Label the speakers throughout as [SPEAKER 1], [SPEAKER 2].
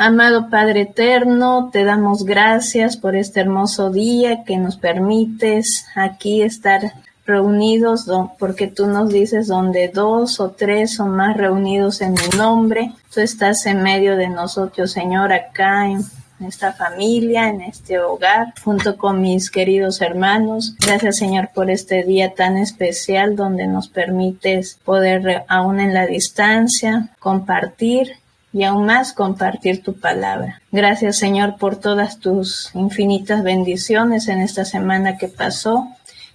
[SPEAKER 1] Amado Padre eterno, te damos gracias por este hermoso día que nos permites aquí estar reunidos, porque tú nos dices donde 2 o 3 son más reunidos en mi nombre. Tú estás en medio de nosotros, Señor, acá en esta familia, en este hogar, junto con mis queridos hermanos. Gracias, Señor, por este día tan especial donde nos permites poder, aún en la distancia, compartir y aún más compartir tu palabra. Gracias, Señor, por todas tus infinitas bendiciones en esta semana que pasó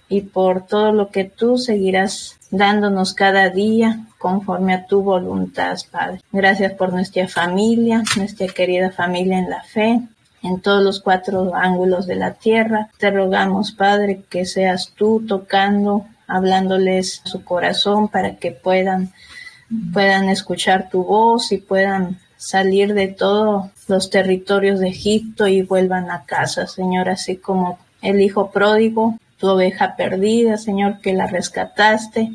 [SPEAKER 1] y por todo lo que tú seguirás dándonos cada día conforme a tu voluntad, Padre. Gracias por nuestra familia, nuestra querida familia en la fe, en todos los 4 ángulos de la tierra. Te rogamos, Padre, que seas tú tocando, hablándoles a su corazón para que puedan escuchar tu voz y puedan salir de todos los territorios de Egipto y vuelvan a casa, Señor, así como el hijo pródigo, tu oveja perdida, Señor, que la rescataste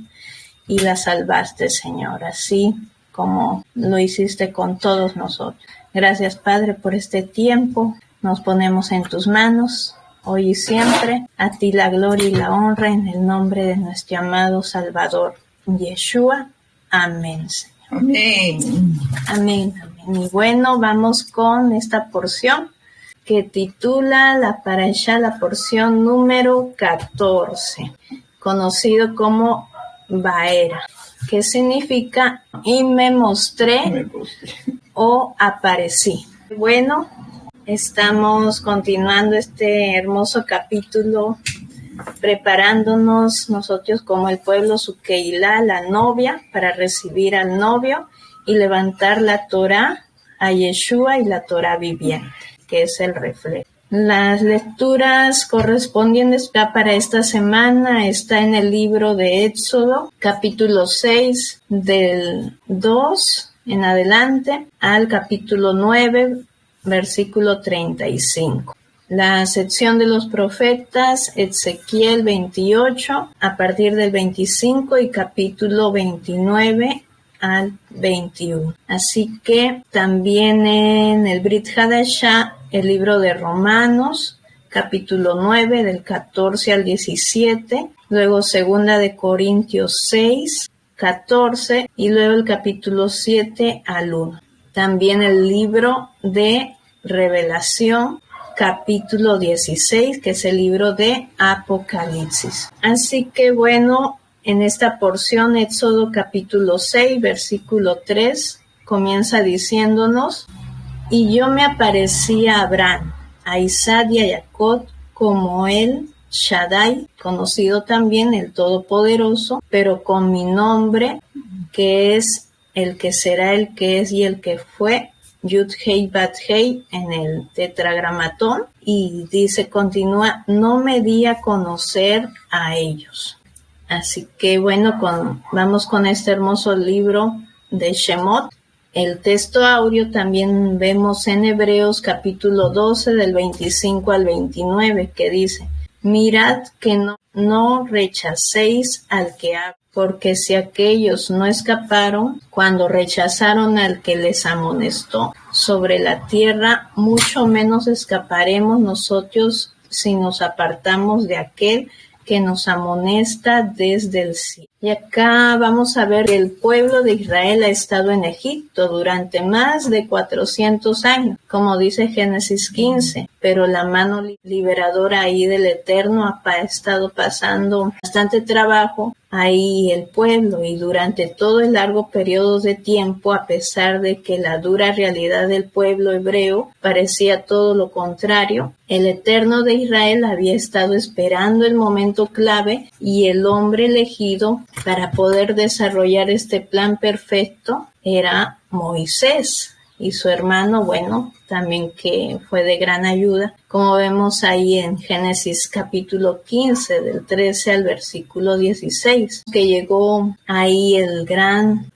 [SPEAKER 1] y la salvaste, Señor, así como lo hiciste con todos nosotros. Gracias, Padre, por este tiempo. Nos ponemos en tus manos, hoy y siempre. A ti la gloria y la honra en el nombre de nuestro amado Salvador, Yeshua. Amén, Señor.
[SPEAKER 2] Amén.
[SPEAKER 1] Amén, amén. Y bueno, vamos con esta porción que titula la parashá, la porción número 14, conocido como Vaera, que significa y me mostré o aparecí. Bueno, estamos continuando este hermoso capítulo, preparándonos nosotros como el pueblo Sukeilá, la novia, para recibir al novio y levantar la Torá a Yeshua y la Torá viviente, que es el reflejo. Las lecturas correspondientes para esta semana está en el libro de Éxodo, capítulo 6, del 2 en adelante, al capítulo 9, versículo 35. La sección de los profetas, Ezequiel 28, a partir del 25 y capítulo 29 al 21. Así que también en el Brit Hadashah, el libro de Romanos, capítulo 9, del 14 al 17, luego segunda de Corintios 6, 14, y luego el capítulo 7 al 1. También el libro de Revelación, capítulo 16, que es el libro de Apocalipsis. Así que bueno, en esta porción, Éxodo capítulo 6, versículo 3, comienza diciéndonos: y yo me aparecí a Abraham, a Isaac y a Jacob como el Shaddai, conocido también el Todopoderoso, pero con mi nombre, que es el que será, el que es y el que fue, Yud-Hei Bat-Hei, en el tetragramatón, y dice, continúa, no me di a conocer a ellos. Así que bueno, vamos con este hermoso libro de Shemot. El texto áureo también vemos en Hebreos capítulo 12 del 25 al 29, que dice: mirad que no rechacéis al que habla, porque si aquellos no escaparon cuando rechazaron al que les amonestó sobre la tierra, mucho menos escaparemos nosotros si nos apartamos de aquel que nos amonesta desde el cielo. Y acá vamos a ver que el pueblo de Israel ha estado en Egipto durante más de 400 años, como dice Génesis 15, pero la mano liberadora ahí del Eterno ha estado pasando bastante trabajo ahí el pueblo, y durante todo el largo periodo de tiempo, a pesar de que la dura realidad del pueblo hebreo parecía todo lo contrario, el Eterno de Israel había estado esperando el momento clave, y el hombre elegido para poder desarrollar este plan perfecto era Moisés y su hermano, bueno, también que fue de gran ayuda, como vemos ahí en Génesis capítulo 15, del 13 al versículo 16, que llegó ahí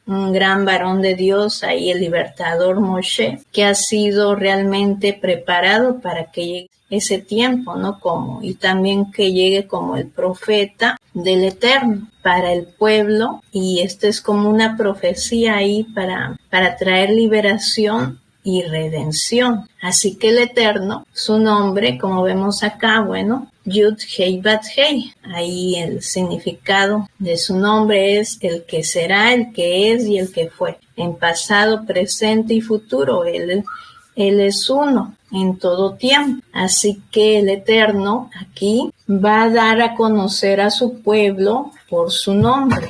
[SPEAKER 1] un gran varón de Dios, ahí el libertador Moshe, que ha sido realmente preparado para que llegue ese tiempo, ¿no? Y también que llegue como el profeta del Eterno para el pueblo, y esto es como una profecía ahí para traer liberación y redención. Así que el Eterno, su nombre, como vemos acá, bueno, Yud Hei Bat Hei. Ahí el significado de su nombre es el que será, el que es y el que fue. En pasado, presente y futuro, Él es uno en todo tiempo. Así que el Eterno aquí va a dar a conocer a su pueblo por su nombre,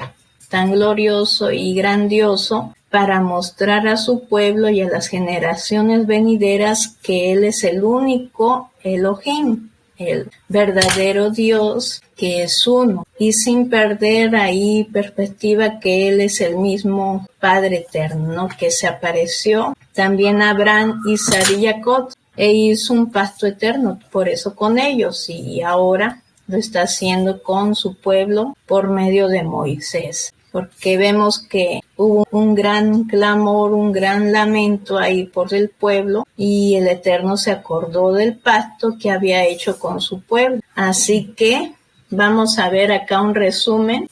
[SPEAKER 1] tan glorioso y grandioso, para mostrar a su pueblo y a las generaciones venideras que Él es el único Elohim, el verdadero Dios, que es uno, y sin perder ahí perspectiva que Él es el mismo Padre eterno, ¿no?, que se apareció también a Abraham, Isaac y Jacob e hizo un pacto eterno, por eso con ellos, y ahora lo está haciendo con su pueblo por medio de Moisés. Porque vemos que hubo un gran clamor, un gran lamento ahí por el pueblo, y el Eterno se acordó del pacto que había hecho con su pueblo. Así que vamos a ver acá un resumen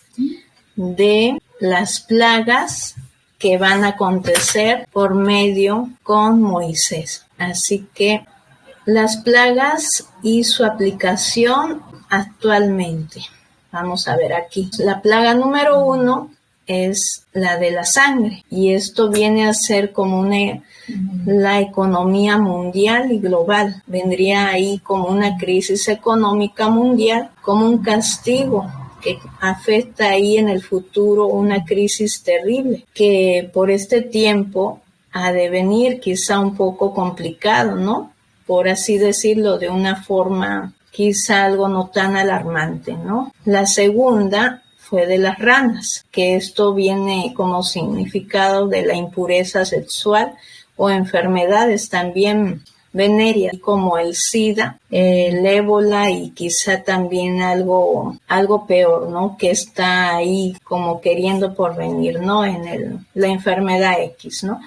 [SPEAKER 1] de las plagas que van a acontecer por medio con Moisés. Así que las plagas y su aplicación actualmente. Vamos a ver aquí. La plaga número 1 es la de la sangre, y esto viene a ser como la economía mundial y global. Vendría ahí como una crisis económica mundial, como un castigo que afecta ahí en el futuro, una crisis terrible, que por este tiempo ha de venir quizá un poco complicado, ¿no? Por así decirlo, de una forma quizá algo no tan alarmante, ¿no? La segunda fue de las ranas, que esto viene como significado de la impureza sexual o enfermedades también venéreas como el SIDA, el ébola y quizá también algo peor, ¿no?, que está ahí como queriendo porvenir, ¿no?, la enfermedad X, ¿no?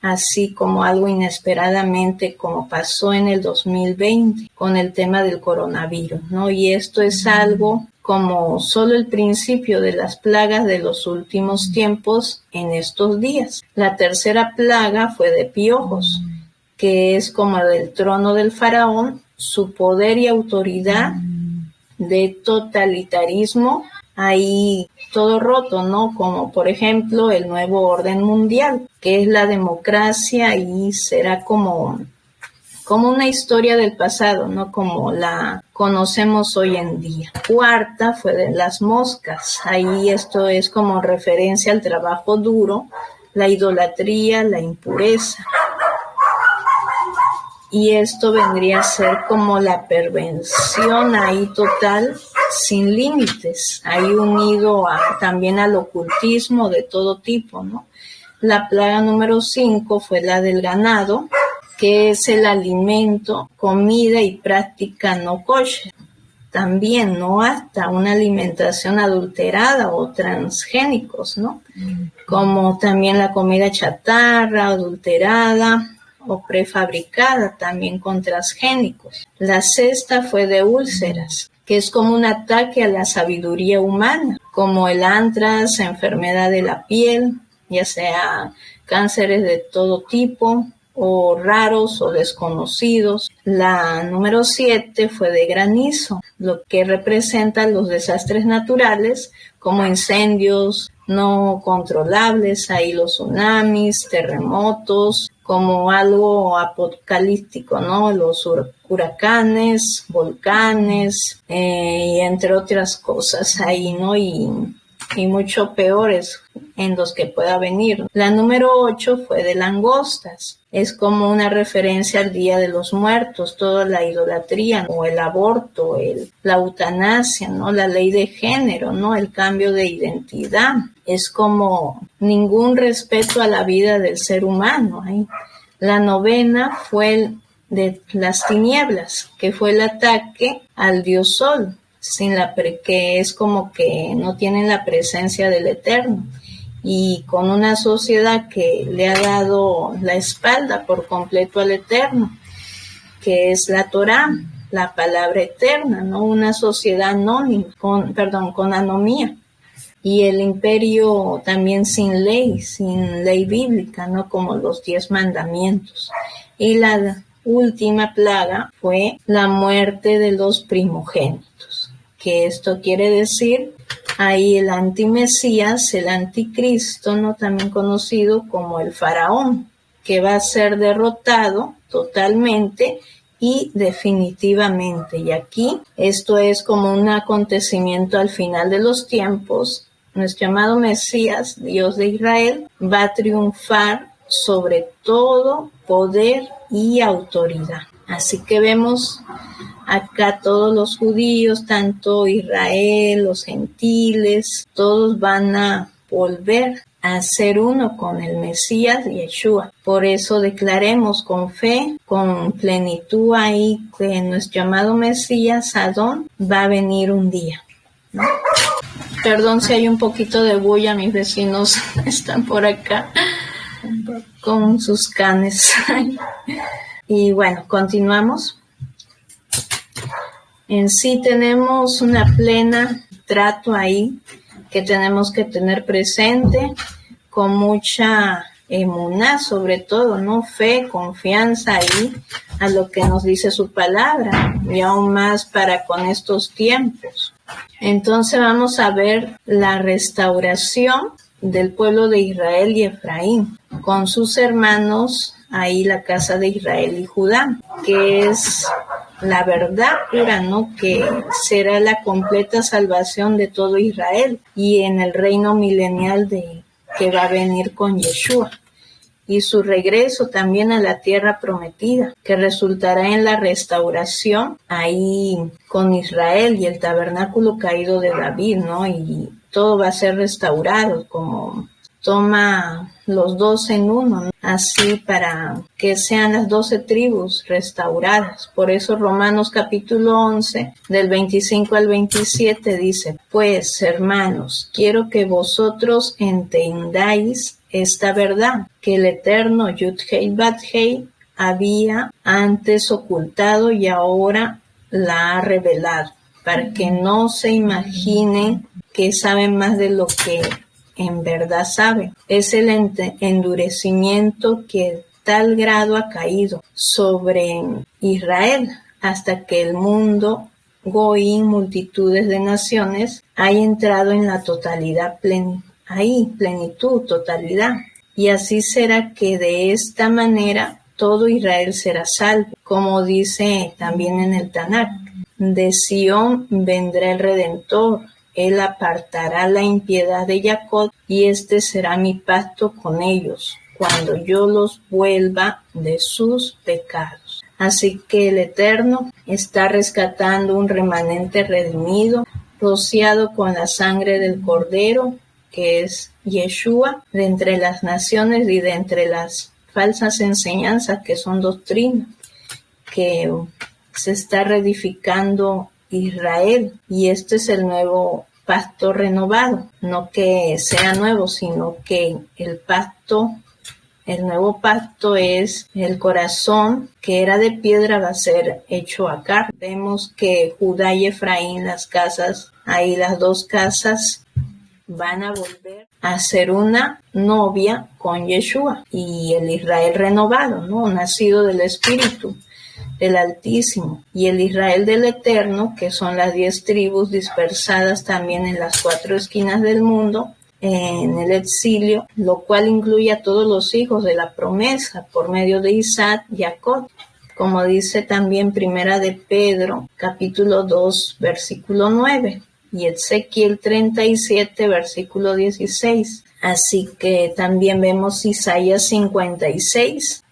[SPEAKER 1] Así como algo inesperadamente como pasó en el 2020 con el tema del coronavirus, ¿no? Y esto es algo como solo el principio de las plagas de los últimos tiempos en estos días. La tercera plaga fue de piojos, que es como el trono del faraón, su poder y autoridad de totalitarismo, ahí todo roto, ¿no? Como por ejemplo el nuevo orden mundial, que es la democracia, y será como una historia del pasado, no como la conocemos hoy en día. Cuarta fue de las moscas. Ahí esto es como referencia al trabajo duro, la idolatría, la impureza. Y esto vendría a ser como la perversión ahí total, sin límites, ahí unido también al ocultismo de todo tipo, ¿no? La plaga número 5 fue la del ganado, que es el alimento, comida y práctica no kosher. También no hasta una alimentación adulterada o transgénicos, ¿no? Como también la comida chatarra, adulterada o prefabricada, también con transgénicos. La sexta fue de úlceras, que es como un ataque a la sabiduría humana, como el antrax, enfermedad de la piel, ya sea cánceres de todo tipo, o raros o desconocidos. La número 7 fue de granizo, lo que representa los desastres naturales como incendios no controlables, ahí los tsunamis, terremotos, como algo apocalíptico, ¿no? Los huracanes, volcanes, y entre otras cosas ahí, ¿no? Y mucho peores en los que pueda venir. La número 8 fue de langostas. Es como una referencia al Día de los Muertos, toda la idolatría, o el aborto, la eutanasia, ¿no? La ley de género, ¿no? El cambio de identidad. Es como ningún respeto a la vida del ser humano, ¿eh? La novena fue de las tinieblas, que fue el ataque al dios Sol, que es como que no tienen la presencia del Eterno, y con una sociedad que le ha dado la espalda por completo al Eterno, que es la Torá, la palabra eterna, ¿no? Una sociedad con anomía. y el imperio también sin ley bíblica, no como los 10 mandamientos. Y la última plaga fue la muerte de los primogénitos, que esto quiere decir ahí el antimesías, el anticristo, ¿no? También conocido como el faraón, que va a ser derrotado totalmente y definitivamente. Y aquí esto es como un acontecimiento al final de los tiempos. Nuestro amado Mesías, Dios de Israel, va a triunfar sobre todo poder y autoridad. Así que vemos acá todos los judíos, tanto Israel, los gentiles, todos van a volver a ser uno con el Mesías Yeshua. Por eso declaremos con fe, con plenitud ahí, que nuestro amado Mesías Adón va a venir un día, ¿no? Perdón si hay un poquito de bulla, mis vecinos están por acá con sus canes. Y bueno, continuamos. En sí tenemos una plena trato ahí que tenemos que tener presente con mucha emuná, sobre todo, ¿no? Fe, confianza ahí a lo que nos dice su palabra, y aún más para con estos tiempos. Entonces vamos a ver la restauración del pueblo de Israel y Efraín con sus hermanos, ahí la casa de Israel y Judá, que es la verdad pura, ¿no? Que será la completa salvación de todo Israel y en el reino milenial que va a venir con Yeshua, y su regreso también a la tierra prometida, que resultará en la restauración ahí con Israel y el tabernáculo caído de David, ¿no? Y todo va a ser restaurado, como toma los 12 en uno, ¿no? Así para que sean las 12 tribus restauradas. Por eso Romanos capítulo 11, del 25 al 27 dice: pues, hermanos, quiero que vosotros entendáis esta verdad, que el eterno Yud-Hei Bat-Hei había antes ocultado y ahora la ha revelado, para que no se imaginen que saben más de lo que en verdad saben. Es el endurecimiento que tal grado ha caído sobre Israel, hasta que el mundo Goín, multitudes de naciones, haya entrado en la totalidad plenitud, totalidad. Y así será que de esta manera todo Israel será salvo, como dice también en el Tanakh: de Sión vendrá el Redentor, él apartará la impiedad de Jacob, y este será mi pacto con ellos, cuando yo los vuelva de sus pecados. Así que el Eterno está rescatando un remanente redimido, rociado con la sangre del Cordero, que es Yeshua, de entre las naciones y de entre las falsas enseñanzas que son doctrinas, que se está reedificando Israel, y este es el nuevo pacto renovado, no que sea nuevo, sino que el nuevo pacto es el corazón que era de piedra, va a ser hecho a carne. Vemos que Judá y Efraín, las casas, ahí las dos casas van a volver a ser una novia con Yeshua, y el Israel renovado, ¿no? Nacido del Espíritu del Altísimo, y el Israel del Eterno, que son las 10 tribus dispersadas también en las 4 esquinas del mundo, en el exilio, lo cual incluye a todos los hijos de la promesa por medio de Isaac y Jacob, como dice también Primera de Pedro, capítulo 2, versículo 9, y Ezequiel 37, versículo 16. Así que también vemos Isaías 56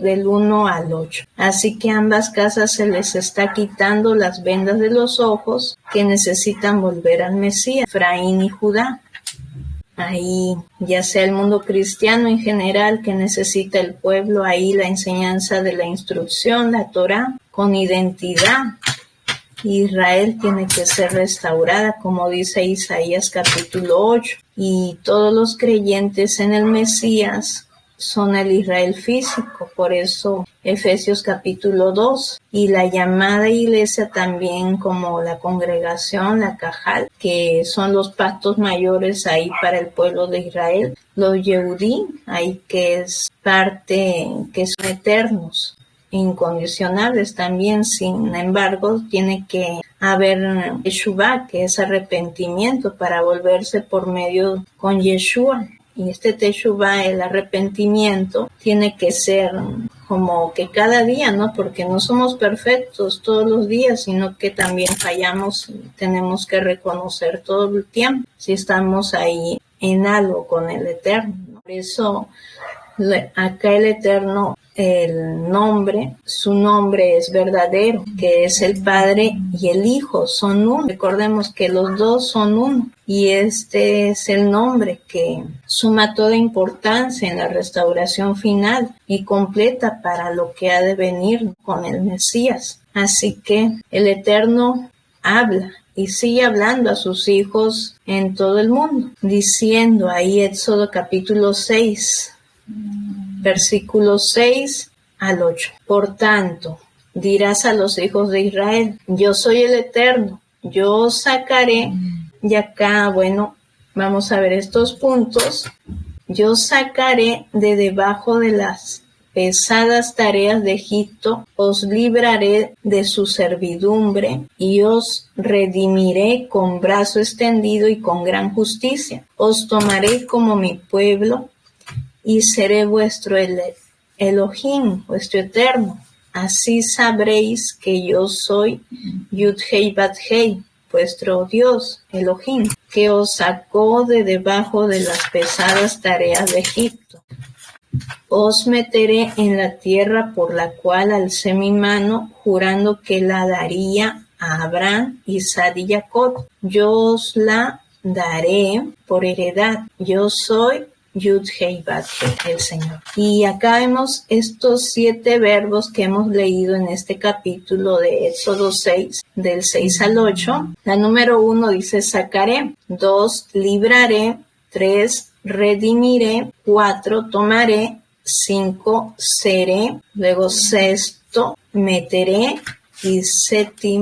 [SPEAKER 1] del 1 al 8. Así que a ambas casas se les está quitando las vendas de los ojos, que necesitan volver al Mesías, Efraín y Judá. Ahí, ya sea el mundo cristiano en general, que necesita el pueblo, ahí la enseñanza de la instrucción, la Torá, con identidad. Israel tiene que ser restaurada, como dice Isaías capítulo 8, y todos los creyentes en el Mesías son el Israel físico, por eso Efesios capítulo 2, y la llamada iglesia también como la congregación, la Cajal, que son los pactos mayores ahí para el pueblo de Israel, los Yehudí, ahí que es parte, que son eternos, incondicionables también. Sin embargo, tiene que haber Teshuvá, que es arrepentimiento, para volverse por medio con Yeshua. Y este Teshuvá, el arrepentimiento, tiene que ser como que cada día, ¿no? Porque no somos perfectos todos los días, sino que también fallamos y tenemos que reconocer todo el tiempo si estamos ahí en algo con el Eterno, ¿no? Por eso acá el Eterno, el nombre, su nombre es verdadero, que es el Padre y el Hijo, son uno. Recordemos que los dos son uno. Y este es el nombre que suma toda importancia en la restauración final y completa para lo que ha de venir con el Mesías. Así que el Eterno habla y sigue hablando a sus hijos en todo el mundo, diciendo ahí Éxodo capítulo 6, versículos 6 al 8. Por tanto, dirás a los hijos de Israel, yo soy el Eterno, yo os sacaré. Y acá, bueno, vamos a ver estos puntos. Yo sacaré de debajo de las pesadas tareas de Egipto, os libraré de su servidumbre y os redimiré con brazo extendido y con gran justicia. Os tomaré como mi pueblo y seré vuestro Elohim, vuestro Eterno. Así sabréis que yo soy Yud-Hei Bat-Hei, vuestro Dios, Elohim, que os sacó de debajo de las pesadas tareas de Egipto. Os meteré en la tierra por la cual alcé mi mano, jurando que la daría a Abraham, Isaac y Jacob. Yo os la daré por heredad. Yo soy Yud-Hei Bat-Hei, el Señor. Y acá vemos estos 7 verbos que hemos leído en este capítulo de Éxodo 6, del 6 al 8. La número 1 dice sacaré, 2 libraré, 3 redimiré, 4 tomaré, 5 seré, luego 6 meteré y 7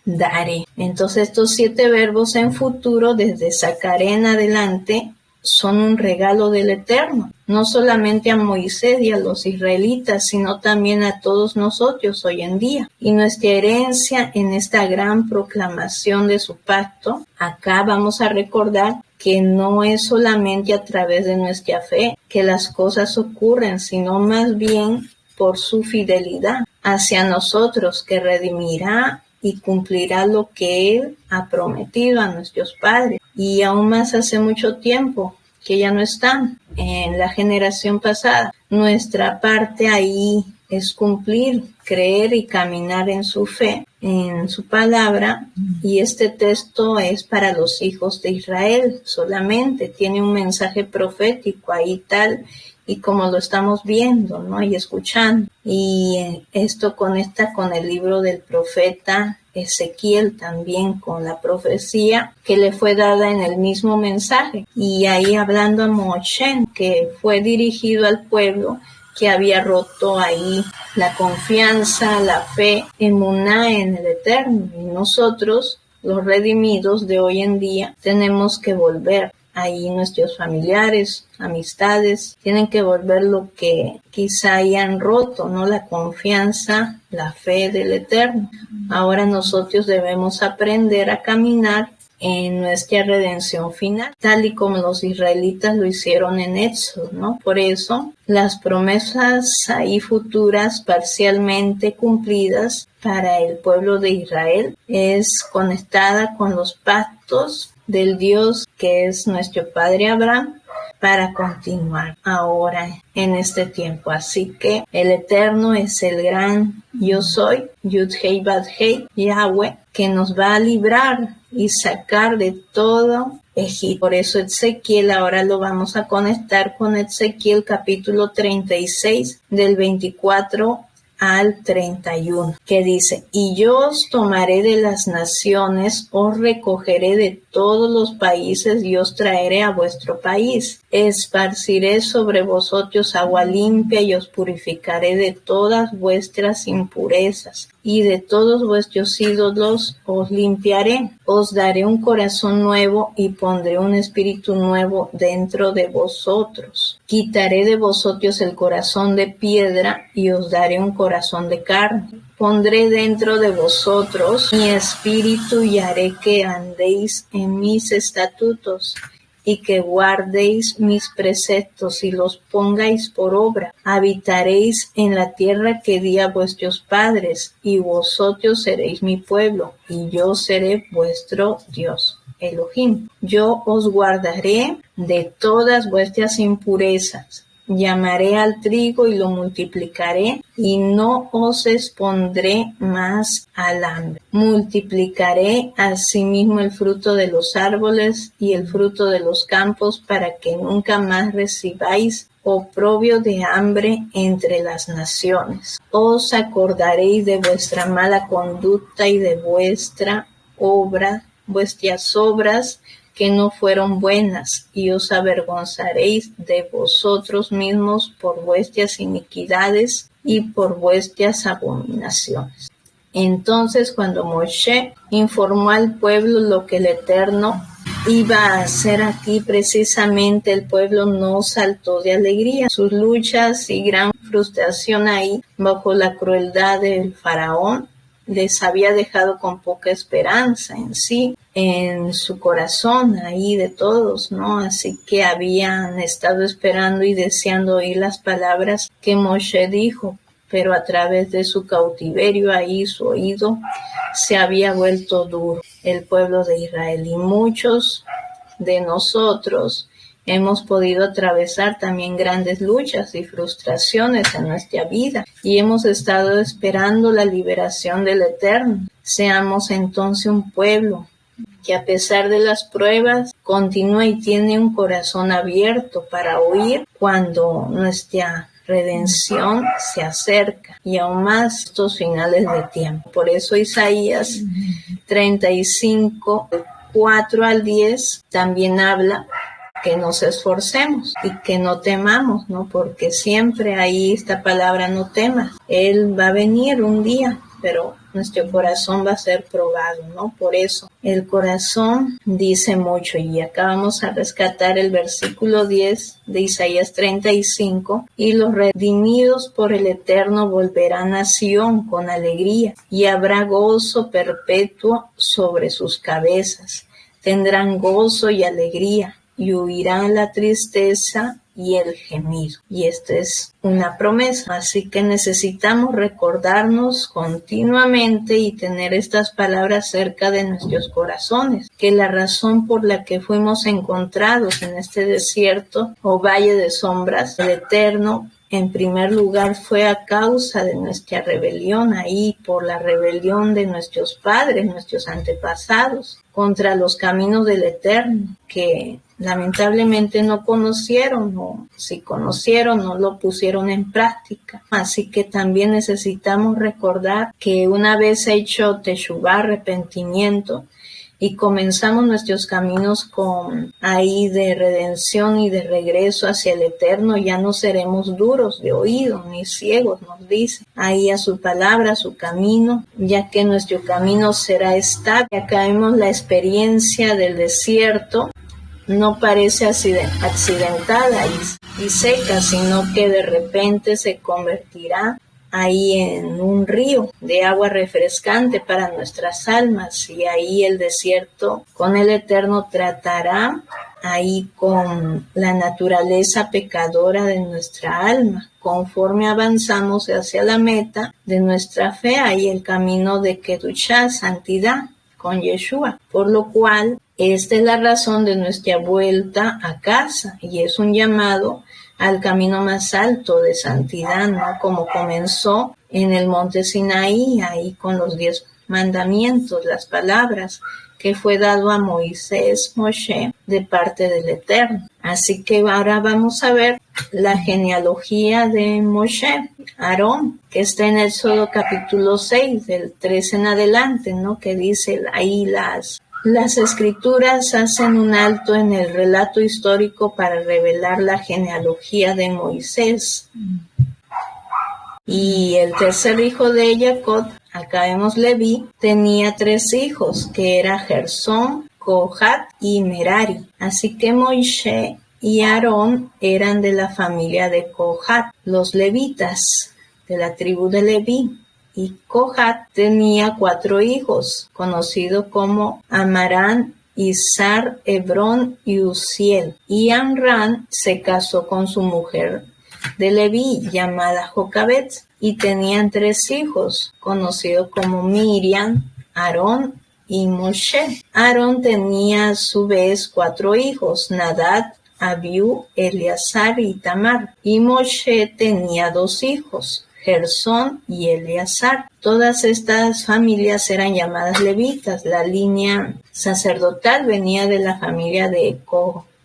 [SPEAKER 1] daré. Entonces estos 7 verbos en futuro, desde sacaré en adelante, son un regalo del Eterno, no solamente a Moisés y a los israelitas, sino también a todos nosotros hoy en día. Y nuestra herencia en esta gran proclamación de su pacto, acá vamos a recordar que no es solamente a través de nuestra fe que las cosas ocurren, sino más bien por su fidelidad hacia nosotros, que redimirá y cumplirá lo que Él ha prometido a nuestros padres. Y aún más hace mucho tiempo que ya no están en la generación pasada. Nuestra parte ahí es cumplir, creer y caminar en su fe, en su palabra. Y este texto es para los hijos de Israel solamente. Tiene un mensaje profético ahí tal y como lo estamos viendo, ¿no? Y escuchando. Y esto conecta con el libro del profeta Ezequiel, también con la profecía que le fue dada en el mismo mensaje. Y ahí hablando a Moshe, que fue dirigido al pueblo que había roto ahí la confianza, la fe, emuná en el Eterno. Y nosotros, los redimidos de hoy en día, tenemos que volver. Ahí nuestros familiares, amistades, tienen que volver lo que quizá hayan roto, ¿no? La confianza, la fe del Eterno. Ahora nosotros debemos aprender a caminar en nuestra redención final, tal y como los israelitas lo hicieron en Éxodo, ¿no? Por eso, las promesas ahí futuras parcialmente cumplidas para el pueblo de Israel es conectada con los pactos del Dios que es nuestro Padre Abraham para continuar ahora en este tiempo. Así que el Eterno es el gran Yo Soy, Yud-Hei Bat-Hei, Yahweh, que nos va a librar y sacar de todo Egipto. Por eso Ezequiel, ahora lo vamos a conectar con Ezequiel capítulo 36 del 24 al 31, que dice: y yo os tomaré de las naciones, os recogeré de todos los países y os traeré a vuestro país. Esparciré sobre vosotros agua limpia y os purificaré de todas vuestras impurezas, y de todos vuestros ídolos os limpiaré. Os daré un corazón nuevo y pondré un espíritu nuevo dentro de vosotros. Quitaré de vosotros el corazón de piedra y os daré un corazón de carne. Pondré dentro de vosotros mi espíritu y haré que andéis en mis estatutos y que guardéis mis preceptos y los pongáis por obra. Habitaréis en la tierra que di a vuestros padres, y vosotros seréis mi pueblo, y yo seré vuestro Dios, Elohim. Yo os guardaré de todas vuestras impurezas. Llamaré al trigo y lo multiplicaré, y no os expondré más al hambre. Multiplicaré asimismo el fruto de los árboles y el fruto de los campos, para que nunca más recibáis oprobio de hambre entre las naciones. Os acordaréis de vuestra mala conducta y de vuestras obras que no fueron buenas, y os avergonzaréis de vosotros mismos por vuestras iniquidades y por vuestras abominaciones. Entonces, cuando Moshe informó al pueblo lo que el Eterno iba a hacer aquí, precisamente el pueblo no saltó de alegría. Sus luchas y gran frustración ahí, bajo la crueldad del faraón, les había dejado con poca esperanza en sí, en su corazón, ahí de todos, ¿no? Así que habían estado esperando y deseando oír las palabras que Moshe dijo, pero a través de su cautiverio, ahí su oído se había vuelto duro, el pueblo de Israel. Y muchos de nosotros hemos podido atravesar también grandes luchas y frustraciones en nuestra vida, y hemos estado esperando la liberación del Eterno. Seamos entonces un pueblo que, a pesar de las pruebas, continúa y tiene un corazón abierto para oír cuando nuestra redención se acerca, y aún más estos finales de tiempo. Por eso Isaías 35, 4 al 10, también habla que nos esforcemos y que no temamos, ¿no? Porque siempre ahí esta palabra no temas. Él va a venir un día, pero nuestro corazón va a ser probado, ¿no? Por eso el corazón dice mucho, y acá vamos a rescatar el versículo 10 de Isaías 35, y los redimidos por el Eterno volverán a Sión con alegría, y habrá gozo perpetuo sobre sus cabezas. Tendrán gozo y alegría, y huirán la tristeza y el gemido. Y esta es una promesa, así que necesitamos recordarnos continuamente y tener estas palabras cerca de nuestros corazones, que la razón por la que fuimos encontrados en este desierto o valle de sombras, el Eterno, en primer lugar, fue a causa de nuestra rebelión, ahí por la rebelión de nuestros padres, nuestros antepasados, contra los caminos del Eterno, que lamentablemente no conocieron, o si conocieron, no lo pusieron en práctica. Así que también necesitamos recordar que una vez hecho teshuvá, arrepentimiento, y comenzamos nuestros caminos con ahí de redención y de regreso hacia el Eterno, ya no seremos duros de oído ni ciegos, nos dice ahí a su palabra, a su camino, ya que nuestro camino será estable. Acá vemos la experiencia del desierto. No parece accidentada y seca, sino que de repente se convertirá ahí en un río de agua refrescante para nuestras almas, y ahí el desierto con el Eterno tratará ahí con la naturaleza pecadora de nuestra alma. Conforme avanzamos hacia la meta de nuestra fe, ahí el camino de Kedushá, santidad, con Yeshua, por lo cual esta es la razón de nuestra vuelta a casa, y es un llamado al camino más alto de santidad, ¿no? Como comenzó en el monte Sinaí, ahí con los 10 mandamientos, las palabras que fue dado a Moisés, Moshe, de parte del Eterno. Así que ahora vamos a ver la genealogía de Moshe, Aarón, que está en Éxodo capítulo 6, del 3 en adelante, ¿no? Que dice ahí las escrituras hacen un alto en el relato histórico para revelar la genealogía de Moisés. Y el tercer hijo de Jacob, acá vemos Leví, tenía 3 hijos, que era Gersón, Cohat y Merari. Así que Moisés y Aarón eran de la familia de Cohat, los levitas, de la tribu de Leví. Y Cohat tenía 4 hijos, conocidos como Amarán, Izar, Hebrón y Uziel. Y Amrán se casó con su mujer de Leví, llamada Jocabet, y tenían 3 hijos, conocidos como Miriam, Aarón y Moshe. Aarón tenía a su vez 4 hijos, Nadab, Abiú, Eleazar y Tamar. Y Moshe tenía 2 hijos, Gersón y Eleazar. Todas estas familias eran llamadas levitas. La línea sacerdotal venía de la familia de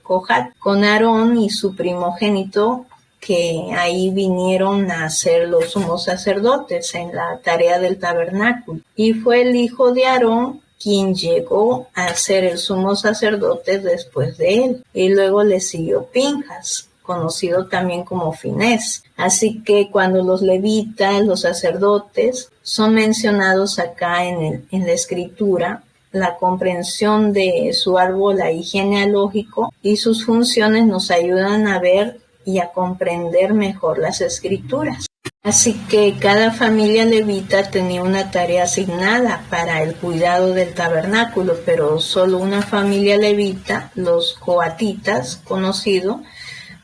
[SPEAKER 1] Cohat, con Aarón y su primogénito, que ahí vinieron a ser los sumos sacerdotes en la tarea del tabernáculo. Y fue el hijo de Aarón quien llegó a ser el sumo sacerdote después de él. Y luego le siguió Pinjas, conocido también como Finés. Así que cuando los levitas, los sacerdotes, son mencionados acá en la escritura, la comprensión de su árbol ahí genealógico y sus funciones nos ayudan a ver y a comprender mejor las escrituras. Así que cada familia levita tenía una tarea asignada para el cuidado del tabernáculo, pero solo una familia levita, los coatitas, conocido,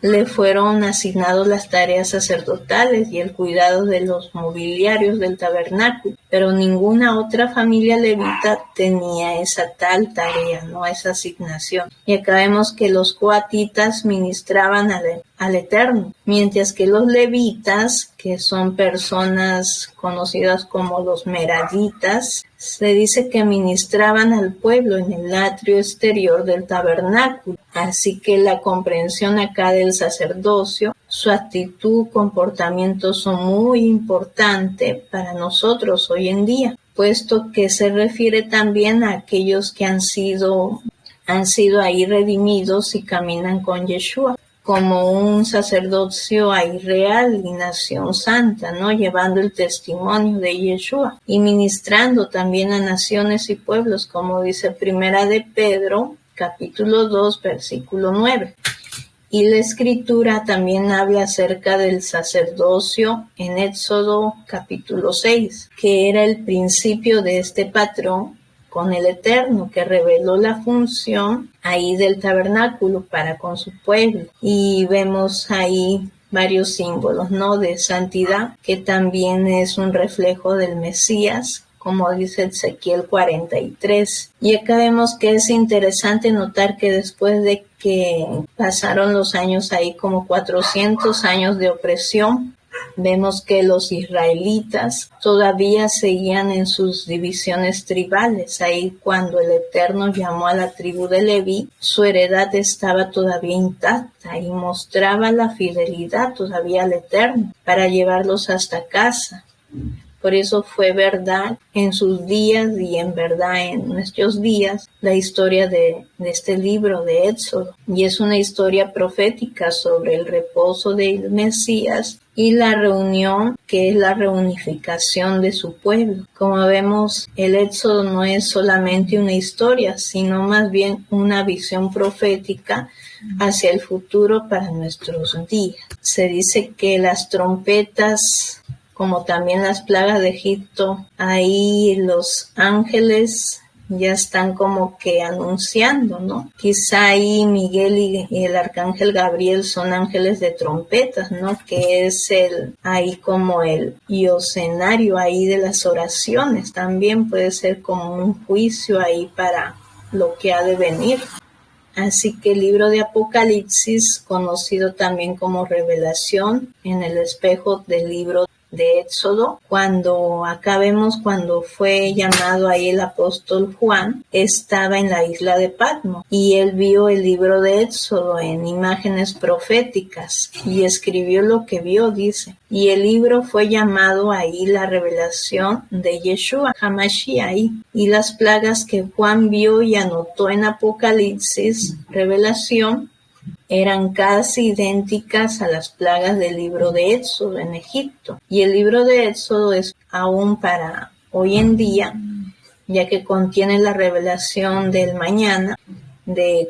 [SPEAKER 1] le fueron asignados las tareas sacerdotales y el cuidado de los mobiliarios del tabernáculo, pero ninguna otra familia levita tenía esa tal tarea, no esa asignación. Y acá vemos que los coatitas ministraban al Eterno, mientras que los levitas, que son personas conocidas como los meraditas, se dice que ministraban al pueblo en el atrio exterior del tabernáculo. Así que la comprensión acá del sacerdocio, su actitud, comportamiento son muy importantes para nosotros hoy en día, puesto que se refiere también a aquellos que han sido ahí redimidos y caminan con Yeshua, como un sacerdocio ahí real y nación santa, ¿no? Llevando el testimonio de Yeshua y ministrando también a naciones y pueblos, como dice Primera de Pedro, capítulo 2, versículo 9. Y la escritura también habla acerca del sacerdocio en Éxodo capítulo 6, que era el principio de este patrón con el Eterno, que reveló la función ahí del tabernáculo para con su pueblo. Y vemos ahí varios símbolos, ¿no? De santidad, que también es un reflejo del Mesías, como dice Ezequiel 43. Y acá vemos que es interesante notar que después de que pasaron los años ahí, como 400 años de opresión, vemos que los israelitas todavía seguían en sus divisiones tribales. Ahí cuando el Eterno llamó a la tribu de Leví, su heredad estaba todavía intacta y mostraba la fidelidad todavía al Eterno para llevarlos hasta casa. Por eso fue verdad en sus días y en verdad en nuestros días la historia de este libro de Éxodo. Y es una historia profética sobre el reposo del Mesías y la reunión, que es la reunificación de su pueblo. Como vemos, el Éxodo no es solamente una historia, sino más bien una visión profética hacia el futuro para nuestros días. Se dice que las trompetas, como también las plagas de Egipto, ahí los ángeles ya están como que anunciando, ¿no? Quizá ahí Miguel y el arcángel Gabriel son ángeles de trompetas, ¿no? Que es ahí como el escenario ahí de las oraciones. También puede ser como un juicio ahí para lo que ha de venir. Así que el libro de Apocalipsis, conocido también como Revelación, en el espejo del libro de Éxodo, cuando acá vemos cuando fue llamado ahí el apóstol Juan, estaba en la isla de Patmos y él vio el libro de Éxodo en imágenes proféticas y escribió lo que vio, dice. Y el libro fue llamado ahí la revelación de Yeshua HaMashiach ahí. Y las plagas que Juan vio y anotó en Apocalipsis, Revelación, eran casi idénticas a las plagas del libro de Éxodo en Egipto. Y el libro de Éxodo es aún para hoy en día, ya que contiene la revelación del mañana, de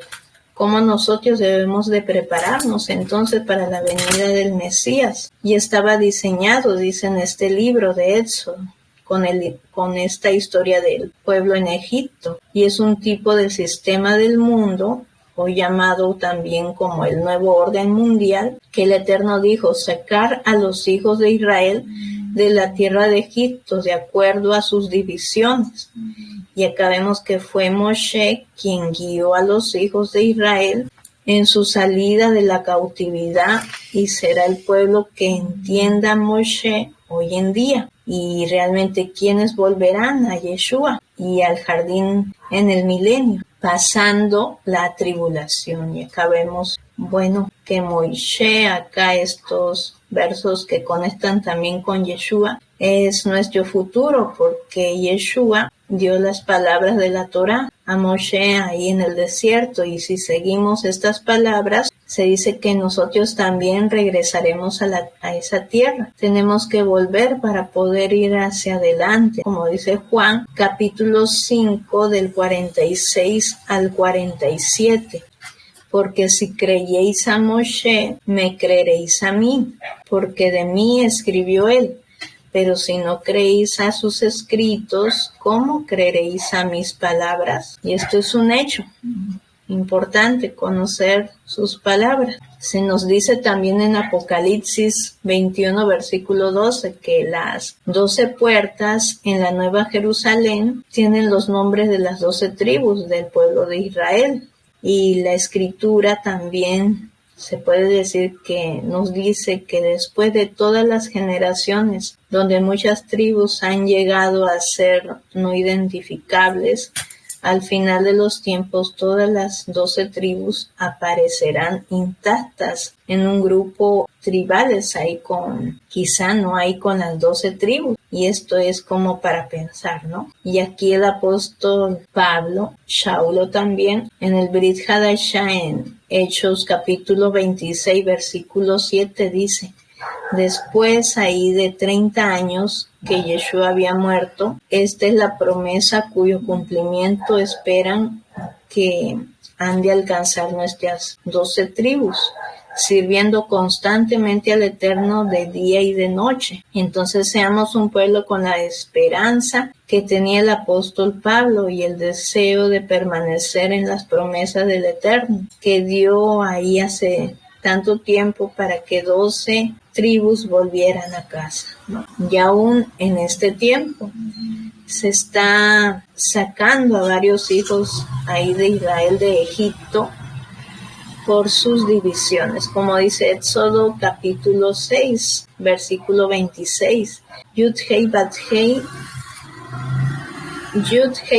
[SPEAKER 1] cómo nosotros debemos de prepararnos entonces para la venida del Mesías. Y estaba diseñado, dice en este libro de Éxodo, con esta historia del pueblo en Egipto. Y es un tipo de sistema del mundo, o llamado también como el nuevo orden mundial, que el Eterno dijo, sacar a los hijos de Israel de la tierra de Egipto de acuerdo a sus divisiones. Y acá vemos que fue Moshe quien guió a los hijos de Israel en su salida de la cautividad, y será el pueblo que entienda a Moshe hoy en día. Y realmente quienes volverán a Yeshua y al jardín en el milenio, pasando la tribulación. Y acá vemos, que Moisés, acá estos versos que conectan también con Yeshua, es nuestro futuro, porque Yeshua dio las palabras de la Torá a Moshe ahí en el desierto, y si seguimos estas palabras, se dice que nosotros también regresaremos a esa tierra. Tenemos que volver para poder ir hacia adelante, como dice Juan, capítulo 5, del 46 al 47. Porque si creyeis a Moshe, me creeréis a mí, porque de mí escribió él. Pero si no creéis a sus escritos, ¿cómo creeréis a mis palabras? Y esto es un hecho importante, conocer sus palabras. Se nos dice también en Apocalipsis 21, versículo 12, que las 12 puertas en la Nueva Jerusalén tienen los nombres de las 12 tribus del pueblo de Israel. Y la Escritura también se puede decir que nos dice que después de todas las generaciones, donde muchas tribus han llegado a ser no identificables, al final de los tiempos todas las 12 tribus aparecerán intactas en un grupo tribales, quizá no hay con las 12 tribus. Y esto es como para pensar, ¿no? Y aquí el apóstol Pablo, Saulo también, en el Brit Hadashah, en Hechos capítulo 26, versículo 7, dice, después ahí de 30 años que Yeshua había muerto, esta es la promesa cuyo cumplimiento esperan que han de alcanzar nuestras 12 tribus, sirviendo constantemente al Eterno de día y de noche. Entonces seamos un pueblo con la esperanza que tenía el apóstol Pablo y el deseo de permanecer en las promesas del Eterno, que dio ahí hace tanto tiempo para que 12 tribus volvieran a casa, ¿no? Y aún en este tiempo se está sacando a varios hijos ahí de Israel de Egipto por sus divisiones, como dice Éxodo capítulo 6, versículo 26. Yud-Hei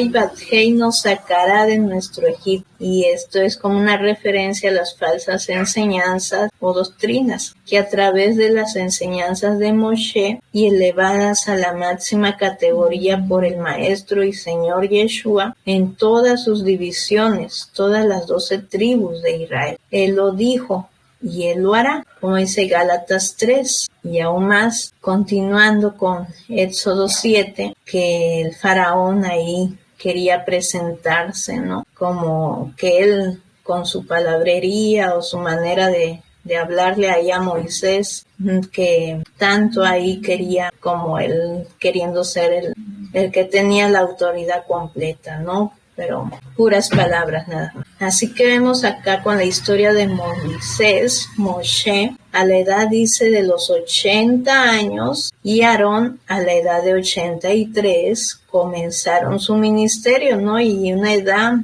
[SPEAKER 1] Bat-Hei nos sacará de nuestro Egipto. Y esto es como una referencia a las falsas enseñanzas o doctrinas que a través de las enseñanzas de Moshe y elevadas a la máxima categoría por el Maestro y Señor Yeshua en todas sus divisiones, todas las 12 tribus de Israel. Él lo dijo y él lo hará, como dice Gálatas 3. Y aún más, continuando con Éxodo 7, que el faraón ahí quería presentarse, ¿no? Como que él, con su palabrería o su manera de hablarle ahí a Moisés, que tanto ahí quería, como él queriendo ser el que tenía la autoridad completa, ¿no? Pero puras palabras nada más. Así que vemos acá con la historia de Moisés, Moshe, a la edad dice de los 80 años, y Aarón a la edad de 83 comenzaron su ministerio, ¿no? Y una edad,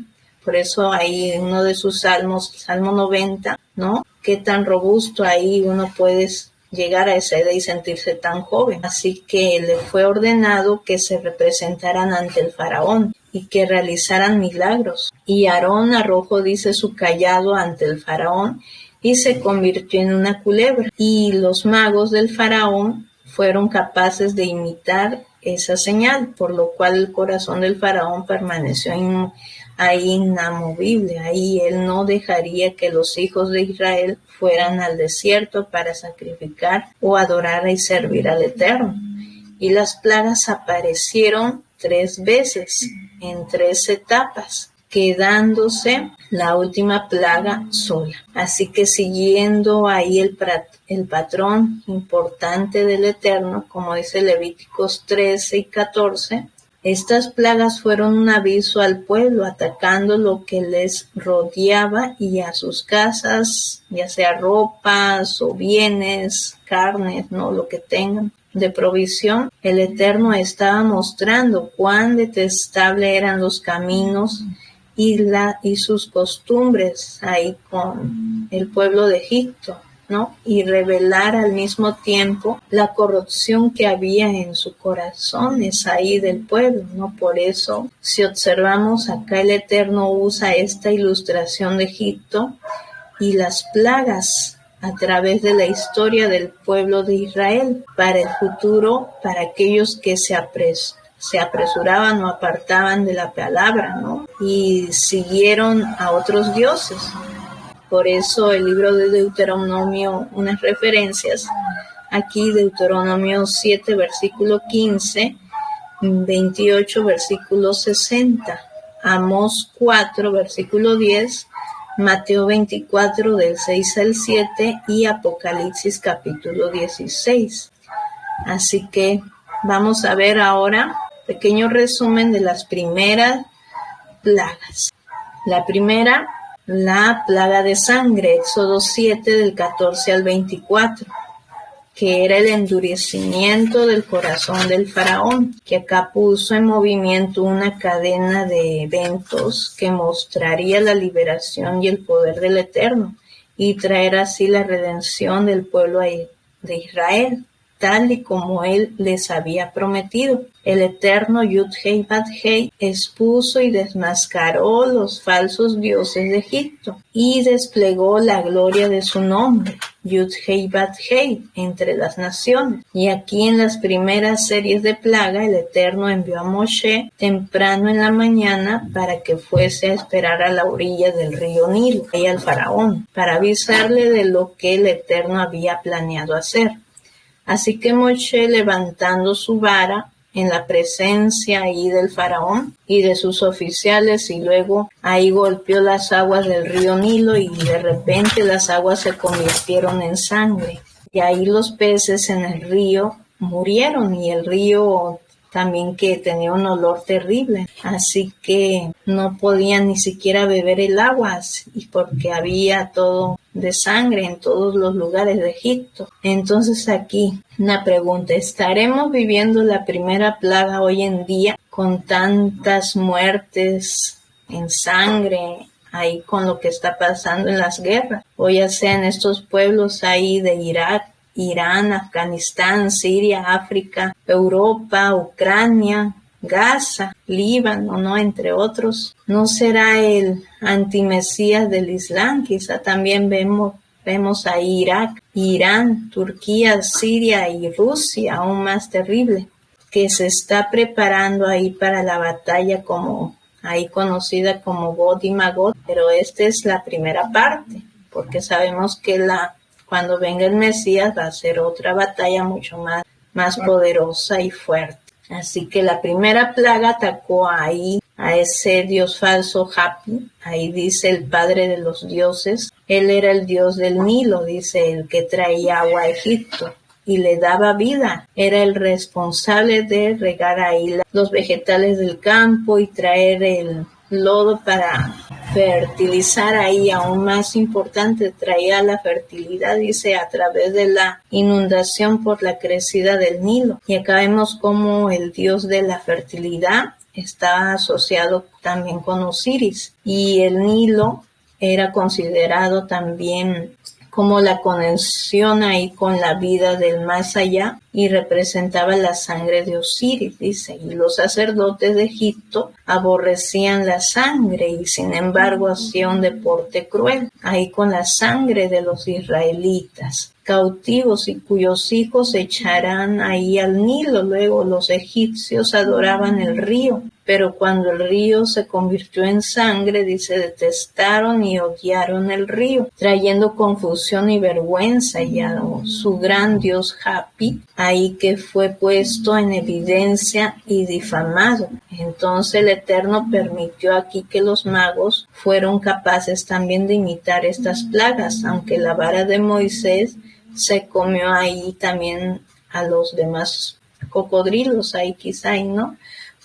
[SPEAKER 1] por eso ahí uno de sus salmos, Salmo 90, ¿no? Qué tan robusto ahí uno puede llegar a esa edad y sentirse tan joven. Así que le fue ordenado que se representaran ante el faraón y que realizaran milagros. Y Aarón arrojó, dice, su cayado ante el faraón y se convirtió en una culebra. Y los magos del faraón fueron capaces de imitar esa señal, por lo cual el corazón del faraón permaneció ahí inamovible. Ahí él no dejaría que los hijos de Israel fueran al desierto para sacrificar o adorar y servir al Eterno. Y las plagas aparecieron 3 veces en 3 etapas, quedándose la última plaga sola. Así que siguiendo ahí el patrón importante del Eterno, como dice Levíticos 13 y 14, estas plagas fueron un aviso al pueblo, atacando lo que les rodeaba y a sus casas, ya sea ropas o bienes, carnes, ¿no? Lo que tengan de provisión. El Eterno estaba mostrando cuán detestable eran los caminos y sus costumbres ahí con el pueblo de Egipto, ¿no? Y revelar al mismo tiempo la corrupción que había en sus corazones ahí del pueblo, ¿no? Por eso, si observamos acá, el Eterno usa esta ilustración de Egipto y las plagas a través de la historia del pueblo de Israel para el futuro, para aquellos que se apresuraban o apartaban de la palabra, ¿no? Y siguieron a otros dioses. Por eso el libro de Deuteronomio, unas referencias, aquí Deuteronomio 7, versículo 15, 28, versículo 60, Amós 4, versículo 10, Mateo 24, del 6 al 7 y Apocalipsis capítulo 16. Así que vamos a ver ahora pequeño resumen de las primeras plagas. La primera, la plaga de sangre, Éxodo 7 del 14 al 24, que era el endurecimiento del corazón del faraón, que acá puso en movimiento una cadena de eventos que mostraría la liberación y el poder del Eterno y traer así la redención del pueblo de Israel, tal y como él les había prometido. El Eterno Yud-Hei Bat-Hei expuso y desmascaró los falsos dioses de Egipto y desplegó la gloria de su nombre, Yud-Hei Bat-Hei, entre las naciones. Y aquí en las primeras series de plaga, el Eterno envió a Moshe temprano en la mañana para que fuese a esperar a la orilla del río Nilo y al faraón, para avisarle de lo que el Eterno había planeado hacer. Así que Moshe, levantando su vara en la presencia ahí del faraón y de sus oficiales, y luego ahí golpeó las aguas del río Nilo y de repente las aguas se convirtieron en sangre. Y ahí los peces en el río murieron y el río también que tenía un olor terrible, así que no podían ni siquiera beber el agua y porque había todo de sangre en todos los lugares de Egipto. Entonces aquí una pregunta, ¿estaremos viviendo la primera plaga hoy en día con tantas muertes en sangre ahí con lo que está pasando en las guerras? O ya sea en estos pueblos ahí de Irak, Irán, Afganistán, Siria, África, Europa, Ucrania, Gaza, Líbano, ¿no? Entre otros. ¿No será el antimesías del Islam? Quizá también vemos a Irak, Irán, Turquía, Siria y Rusia, aún más terrible, que se está preparando ahí para la batalla como ahí conocida como Gog y Magog, pero esta es la primera parte, porque sabemos que cuando venga el Mesías va a ser otra batalla mucho más poderosa y fuerte. Así que la primera plaga atacó ahí a ese dios falso Hapi. Ahí dice el padre de los dioses. Él era el dios del Nilo, dice, el que traía agua a Egipto y le daba vida. Era el responsable de regar ahí los vegetales del campo y traer el lodo para fertilizar ahí. Aún más importante, traía la fertilidad, dice, a través de la inundación por la crecida del Nilo. Y acá vemos cómo el dios de la fertilidad está asociado también con Osiris, y el Nilo era considerado también como la conexión ahí con la vida del más allá, y representaba la sangre de Osiris, dice, y los sacerdotes de Egipto aborrecían la sangre y sin embargo hacían un deporte cruel ahí con la sangre de los israelitas cautivos, y cuyos hijos se echarán ahí al Nilo. Luego los egipcios adoraban el río, pero cuando el río se convirtió en sangre, dice, detestaron y odiaron el río, trayendo confusión y vergüenza, y a su gran dios Hapi, ahí que fue puesto en evidencia y difamado. Entonces el Eterno permitió aquí que los magos fueron capaces también de imitar estas plagas, aunque la vara de Moisés se comió ahí también a los demás cocodrilos, ahí quizá, ¿no?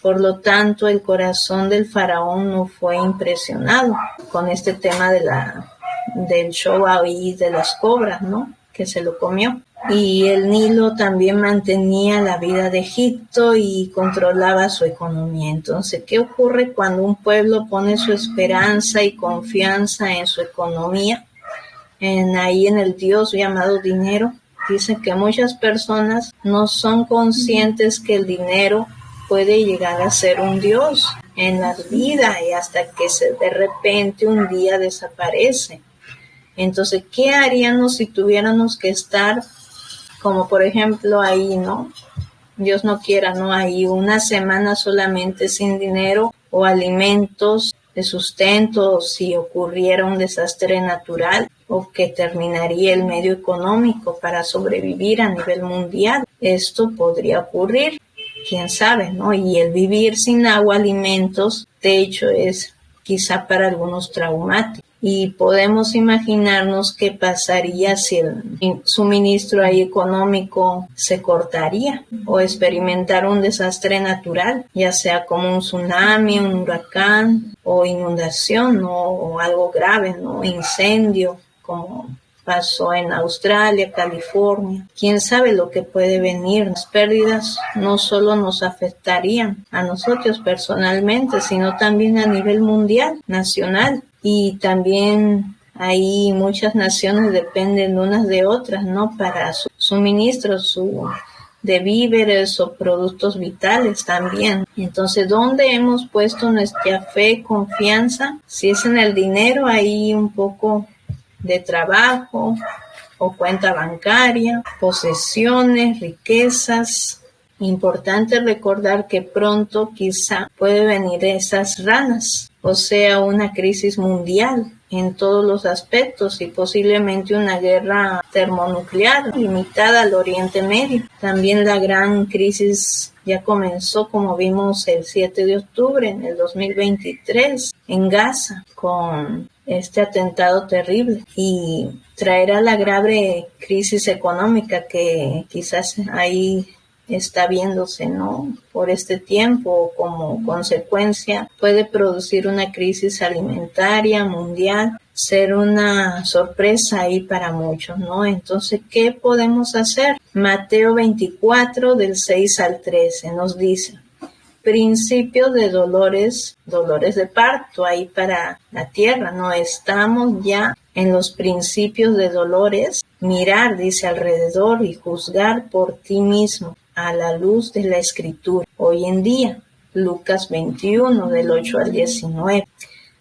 [SPEAKER 1] Por lo tanto, el corazón del faraón no fue impresionado con este tema del show ahí de las cobras, ¿no? Que se lo comió. Y el Nilo también mantenía la vida de Egipto y controlaba su economía. Entonces, ¿qué ocurre cuando un pueblo pone su esperanza y confianza en su economía? Ahí en el Dios llamado dinero? Dicen que muchas personas no son conscientes que el dinero puede llegar a ser un Dios en la vida, y hasta que de repente un día desaparece. Entonces, ¿qué haríamos si tuviéramos que estar, como por ejemplo ahí, ¿no? Dios no quiera, ¿no? Ahí una semana solamente sin dinero o alimentos de sustento, si ocurriera un desastre natural, o que terminaría el medio económico para sobrevivir a nivel mundial. Esto podría ocurrir, quién sabe, ¿no? Y el vivir sin agua, alimentos, techo, es quizá para algunos traumático. Y podemos imaginarnos qué pasaría si el suministro ahí económico se cortaría, o experimentar un desastre natural, ya sea como un tsunami, un huracán, o inundación, ¿no? O algo grave, ¿no? Incendio, como pasó en Australia, California. ¿Quién sabe lo que puede venir? Las pérdidas no solo nos afectarían a nosotros personalmente, sino también a nivel mundial, nacional. Y también ahí muchas naciones dependen unas de otras, ¿no? Para su suministro, de víveres o productos vitales también. Entonces, ¿dónde hemos puesto nuestra fe, confianza? Si es en el dinero, ahí un poco de trabajo o cuenta bancaria, posesiones, riquezas. Importante recordar que pronto quizá puede venir esas ranas, o sea, una crisis mundial en todos los aspectos, y posiblemente una guerra termonuclear limitada al Oriente Medio. También la gran crisis ya comenzó, como vimos el 7 de octubre en el 2023 en Gaza, con este atentado terrible, y traerá la grave crisis económica que quizás ahí está viéndose, ¿no? Por este tiempo, como consecuencia, puede producir una crisis alimentaria mundial, ser una sorpresa ahí para muchos, ¿no? Entonces, ¿qué podemos hacer? Mateo 24, del 6 al 13, nos dice: principio de dolores de parto ahí para la tierra, ¿no? Estamos ya en los principios de dolores. Mirar, dice, alrededor y juzgar por ti mismo a la luz de la Escritura. Hoy en día, Lucas 21, del 8 al 19.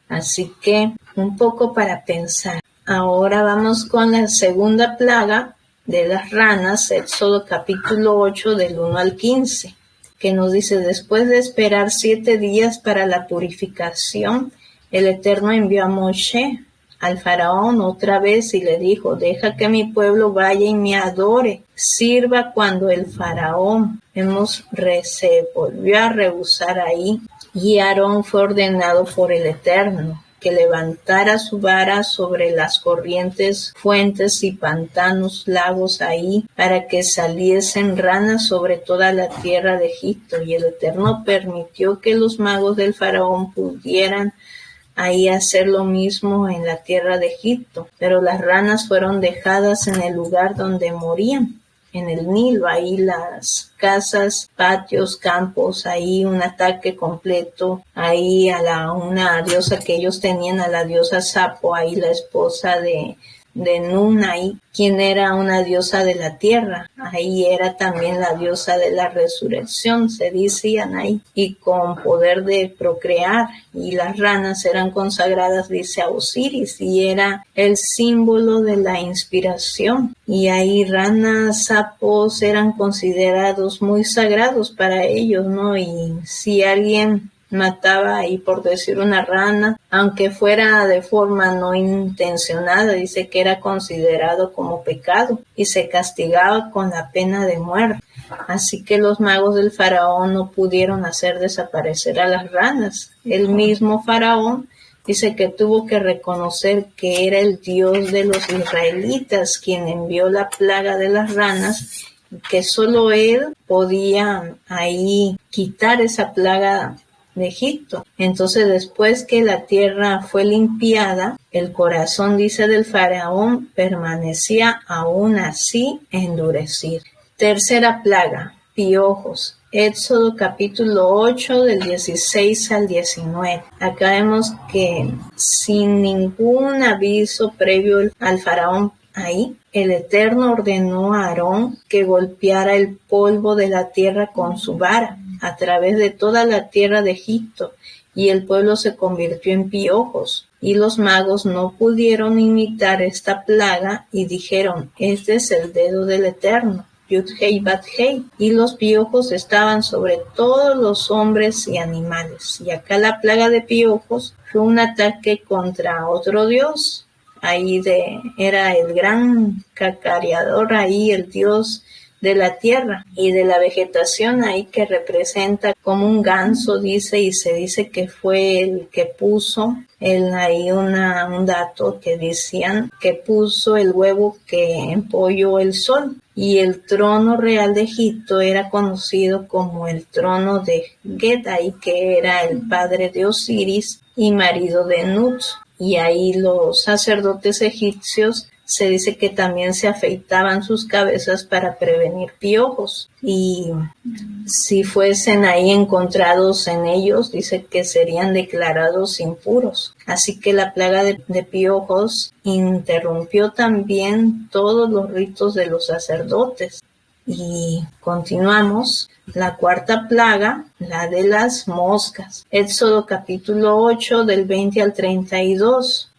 [SPEAKER 1] Así que un poco para pensar. Ahora vamos con la segunda plaga de las ranas, Éxodo capítulo 8, del 1 al 15. Que nos dice: después de esperar 7 días para la purificación, el Eterno envió a Moshe al faraón otra vez y le dijo: deja que mi pueblo vaya y me adore, sirva cuando el faraón se volvió a rehusar ahí. Y Aarón fue ordenado por el Eterno que levantara su vara sobre las corrientes, fuentes y pantanos, lagos ahí, para que saliesen ranas sobre toda la tierra de Egipto. Y el Eterno permitió que los magos del faraón pudieran ahí hacer lo mismo en la tierra de Egipto, pero las ranas fueron dejadas en el lugar donde morían, en el Nilo, ahí las casas, patios, campos, ahí un ataque completo, ahí a una diosa que ellos tenían, a la diosa Sapo, ahí la esposa de Nun ahí, quien era una diosa de la tierra. Ahí era también la diosa de la resurrección, se decían ahí, y con poder de procrear. Y las ranas eran consagradas, dice, a Osiris, y era el símbolo de la inspiración. Y ahí ranas, sapos eran considerados muy sagrados para ellos, ¿no? Y si alguien mataba ahí, por decir, una rana, aunque fuera de forma no intencionada, dice que era considerado como pecado y se castigaba con la pena de muerte. Así que los magos del faraón no pudieron hacer desaparecer a las ranas. El mismo faraón dice que tuvo que reconocer que era el Dios de los israelitas quien envió la plaga de las ranas, que solo él podía ahí quitar esa plaga de Egipto. Entonces, después que la tierra fue limpiada, el corazón, dice, del faraón permanecía aún así endurecido. Tercera plaga, piojos. Éxodo capítulo 8 del 16 al 19. Acá vemos que sin ningún aviso previo al faraón ahí, el Eterno ordenó a Aarón que golpeara el polvo de la tierra con su vara a través de toda la tierra de Egipto, y el pueblo se convirtió en piojos. Y los magos no pudieron imitar esta plaga y dijeron: este es el dedo del Eterno, Yud-Hei Bat-Hei. Y los piojos estaban sobre todos los hombres y animales. Y acá la plaga de piojos fue un ataque contra otro dios. Ahí era el gran cacareador, ahí el dios de la tierra y de la vegetación, ahí que representa como un ganso, dice, y se dice que fue el que puso ahí un dato que decían que puso el huevo que empolló el sol. Y el trono real de Egipto era conocido como el trono de Get, ahí que era el padre de Osiris y marido de Nut. Y ahí los sacerdotes egipcios se dice que también se afeitaban sus cabezas para prevenir piojos. Y si fuesen ahí encontrados en ellos, dice que serían declarados impuros. Así que la plaga de piojos interrumpió también todos los ritos de los sacerdotes. Y continuamos. La cuarta plaga, la de las moscas. Éxodo capítulo 8 del 20 al 32.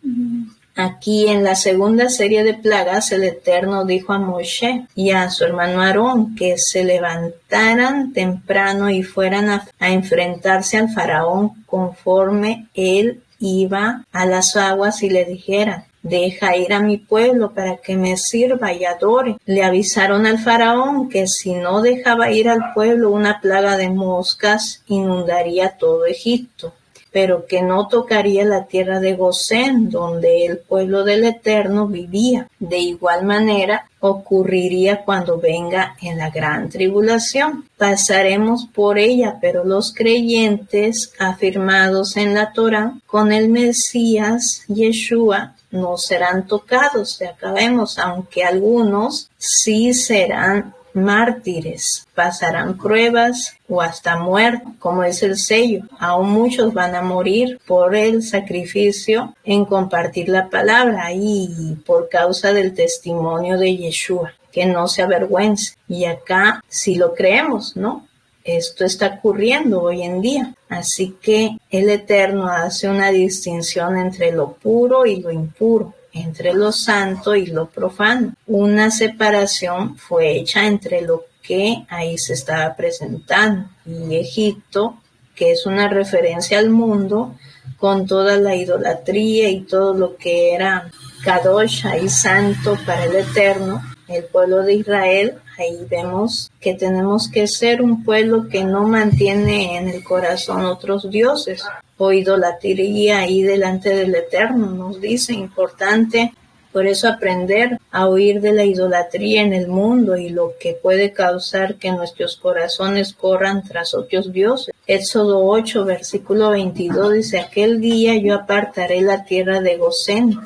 [SPEAKER 1] Aquí en la segunda serie de plagas, el Eterno dijo a Moshe y a su hermano Aarón que se levantaran temprano y fueran a enfrentarse al faraón conforme él iba a las aguas, y le dijeran: deja ir a mi pueblo para que me sirva y adore. Le avisaron al faraón que si no dejaba ir al pueblo, una plaga de moscas inundaría todo Egipto, pero que no tocaría la tierra de Gosén, donde el pueblo del Eterno vivía. De igual manera ocurriría cuando venga en la gran tribulación. Pasaremos por ella, pero los creyentes afirmados en la Torá con el Mesías Yeshua no serán tocados. Acá vemos, aunque algunos sí serán mártires, pasarán pruebas o hasta muerte, como es el sello. Aún muchos van a morir por el sacrificio en compartir la palabra y por causa del testimonio de Yeshua, que no se avergüence. Y acá sí lo creemos, ¿no? Esto está ocurriendo hoy en día. Así que el Eterno hace una distinción entre lo puro y lo impuro, entre lo santo y lo profano. Una separación fue hecha entre lo que ahí se estaba presentando y Egipto, que es una referencia al mundo, con toda la idolatría y todo lo que era Kadosh y santo para el Eterno. El pueblo de Israel, ahí vemos que tenemos que ser un pueblo que no mantiene en el corazón otros dioses o idolatría ahí delante del Eterno. Nos dice, importante, por eso aprender a huir de la idolatría en el mundo y lo que puede causar que nuestros corazones corran tras otros dioses. Éxodo 8, versículo 22 dice: aquel día yo apartaré la tierra de Gosén,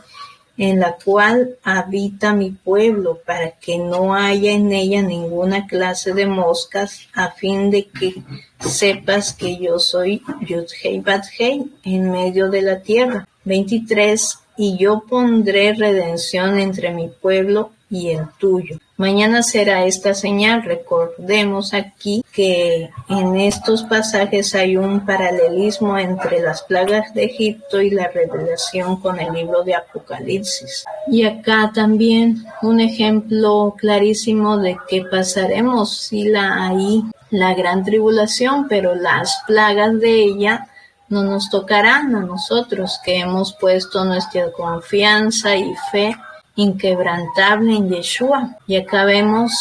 [SPEAKER 1] en la cual habita mi pueblo, para que no haya en ella ninguna clase de moscas, a fin de que sepas que yo soy Yud-Hei Bat-Hei en medio de la tierra. 23, y yo pondré redención entre mi pueblo y el tuyo. Mañana será esta señal. Recordemos aquí que en estos pasajes hay un paralelismo entre las plagas de Egipto y la revelación con el libro de Apocalipsis. Y acá también un ejemplo clarísimo de que pasaremos sí la gran tribulación, pero las plagas de ella no nos tocarán a nosotros, que hemos puesto nuestra confianza y fe inquebrantable en Yeshua. Y acá vemos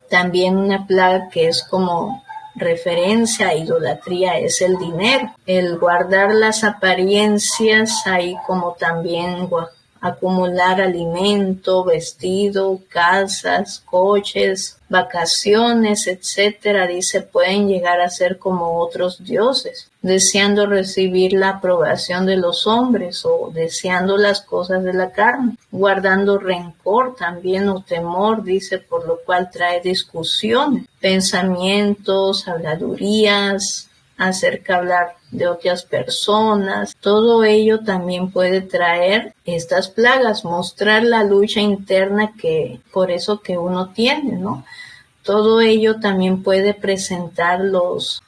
[SPEAKER 1] también una plaga que es como referencia a idolatría, es el dinero, el guardar las apariencias, ahí como también acumular alimento, vestido, casas, coches, vacaciones, etcétera. Dice, pueden llegar a ser como otros dioses, deseando recibir la aprobación de los hombres o deseando las cosas de la carne, guardando rencor también o temor, dice, por lo cual trae discusiones, pensamientos, habladurías, acerca hablar de otras personas. Todo ello también puede traer estas plagas, mostrar la lucha interna que por eso que uno tiene, ¿no? Todo ello también puede presentar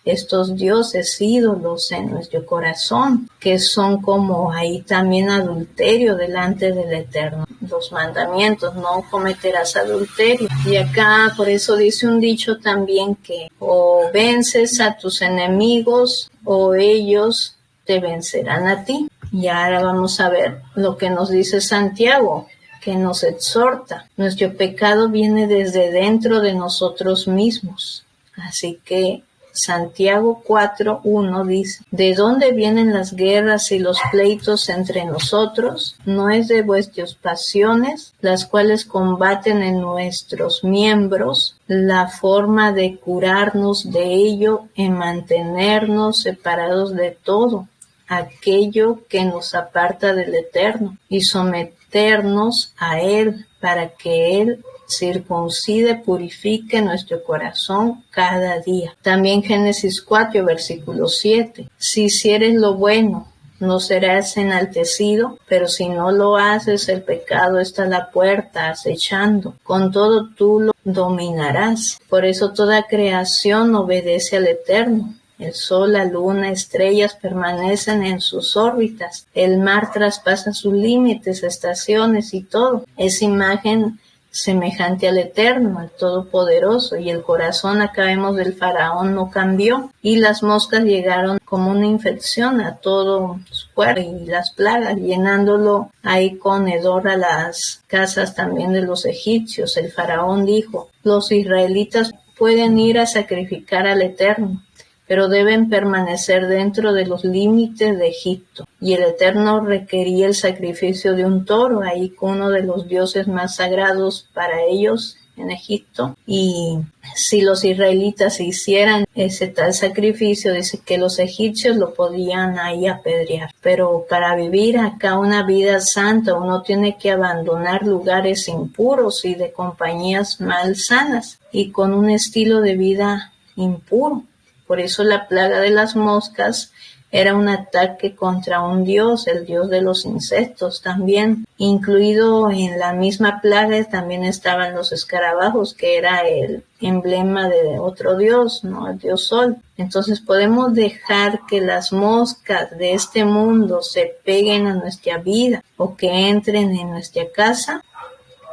[SPEAKER 1] estos dioses ídolos en nuestro corazón, que son como ahí también adulterio delante del Eterno. Los mandamientos, no cometerás adulterio. Y acá por eso dice un dicho también que o vences a tus enemigos o ellos te vencerán a ti. Y ahora vamos a ver lo que nos dice Santiago, que nos exhorta. Nuestro pecado viene desde dentro de nosotros mismos. Así que Santiago 4:1 dice, ¿de dónde vienen las guerras y los pleitos entre nosotros? ¿No es de vuestras pasiones, las cuales combaten en nuestros miembros? La forma de curarnos de ello en mantenernos separados de todo aquello que nos aparta del Eterno y someternos a Él para que Él circuncide, purifique nuestro corazón cada día. También Génesis 4, versículo 7. Si hicieres lo bueno, no serás enaltecido, pero si no lo haces, el pecado está a la puerta acechando. Con todo tú lo dominarás. Por eso toda creación obedece al Eterno. El sol, la luna, estrellas permanecen en sus órbitas. El mar traspasa sus límites, estaciones y todo. Es imagen semejante al Eterno, al Todopoderoso. Y el corazón, acá vemos del faraón, no cambió. Y las moscas llegaron como una infección a todo su cuerpo y las plagas, llenándolo ahí con hedor a las casas también de los egipcios. El faraón dijo, los israelitas pueden ir a sacrificar al Eterno, pero deben permanecer dentro de los límites de Egipto. Y el Eterno requería el sacrificio de un toro, ahí con uno de los dioses más sagrados para ellos en Egipto. Y si los israelitas hicieran ese tal sacrificio, dice que los egipcios lo podían ahí apedrear. Pero para vivir acá una vida santa, uno tiene que abandonar lugares impuros y de compañías malsanas y con un estilo de vida impuro. Por eso la plaga de las moscas era un ataque contra un dios, el dios de los insectos también. Incluido en la misma plaga también estaban los escarabajos, que era el emblema de otro dios, ¿no? El dios Sol. Entonces podemos dejar que las moscas de este mundo se peguen a nuestra vida o que entren en nuestra casa.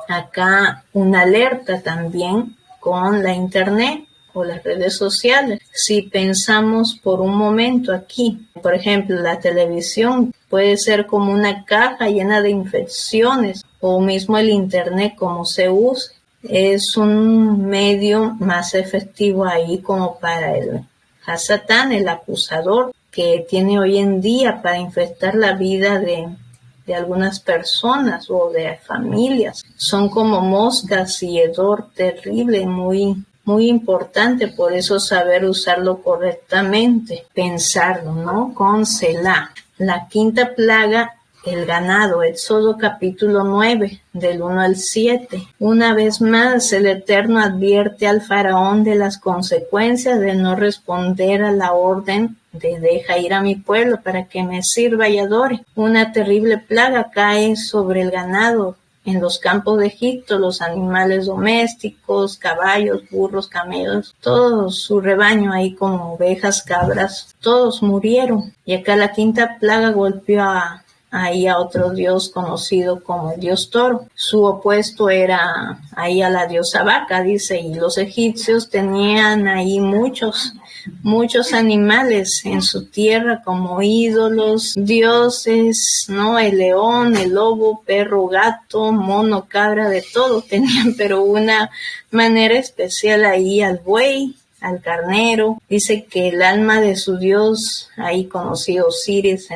[SPEAKER 1] Acá una alerta también con la internet o las redes sociales. Si pensamos por un momento aquí, por ejemplo, la televisión puede ser como una caja llena de infecciones, o mismo el internet, como se use, es un medio más efectivo ahí como para el Hasatán, el acusador, que tiene hoy en día para infectar la vida de algunas personas o de familias. Son como moscas y hedor terrible, muy importante, por eso saber usarlo correctamente, pensarlo, ¿no? Con Selah. La quinta plaga el ganado. Éxodo capítulo 9, del 1 al 7. Una vez más, el Eterno advierte al faraón de las consecuencias de no responder a la orden de deja ir a mi pueblo para que me sirva y adore. Una terrible plaga cae sobre el ganado en los campos de Egipto, los animales domésticos, caballos, burros, camellos, todo su rebaño ahí como ovejas, cabras, todos murieron. Y acá la quinta plaga golpeó ahí a otro dios conocido como el dios toro. Su opuesto era ahí a la diosa vaca, dice, y los egipcios tenían ahí muchos animales en su tierra como ídolos, dioses, ¿no? El león, el lobo, perro, gato, mono, cabra, de todo tenían, pero una manera especial ahí al buey, al carnero. Dice que el alma de su dios, ahí conocido Osiris,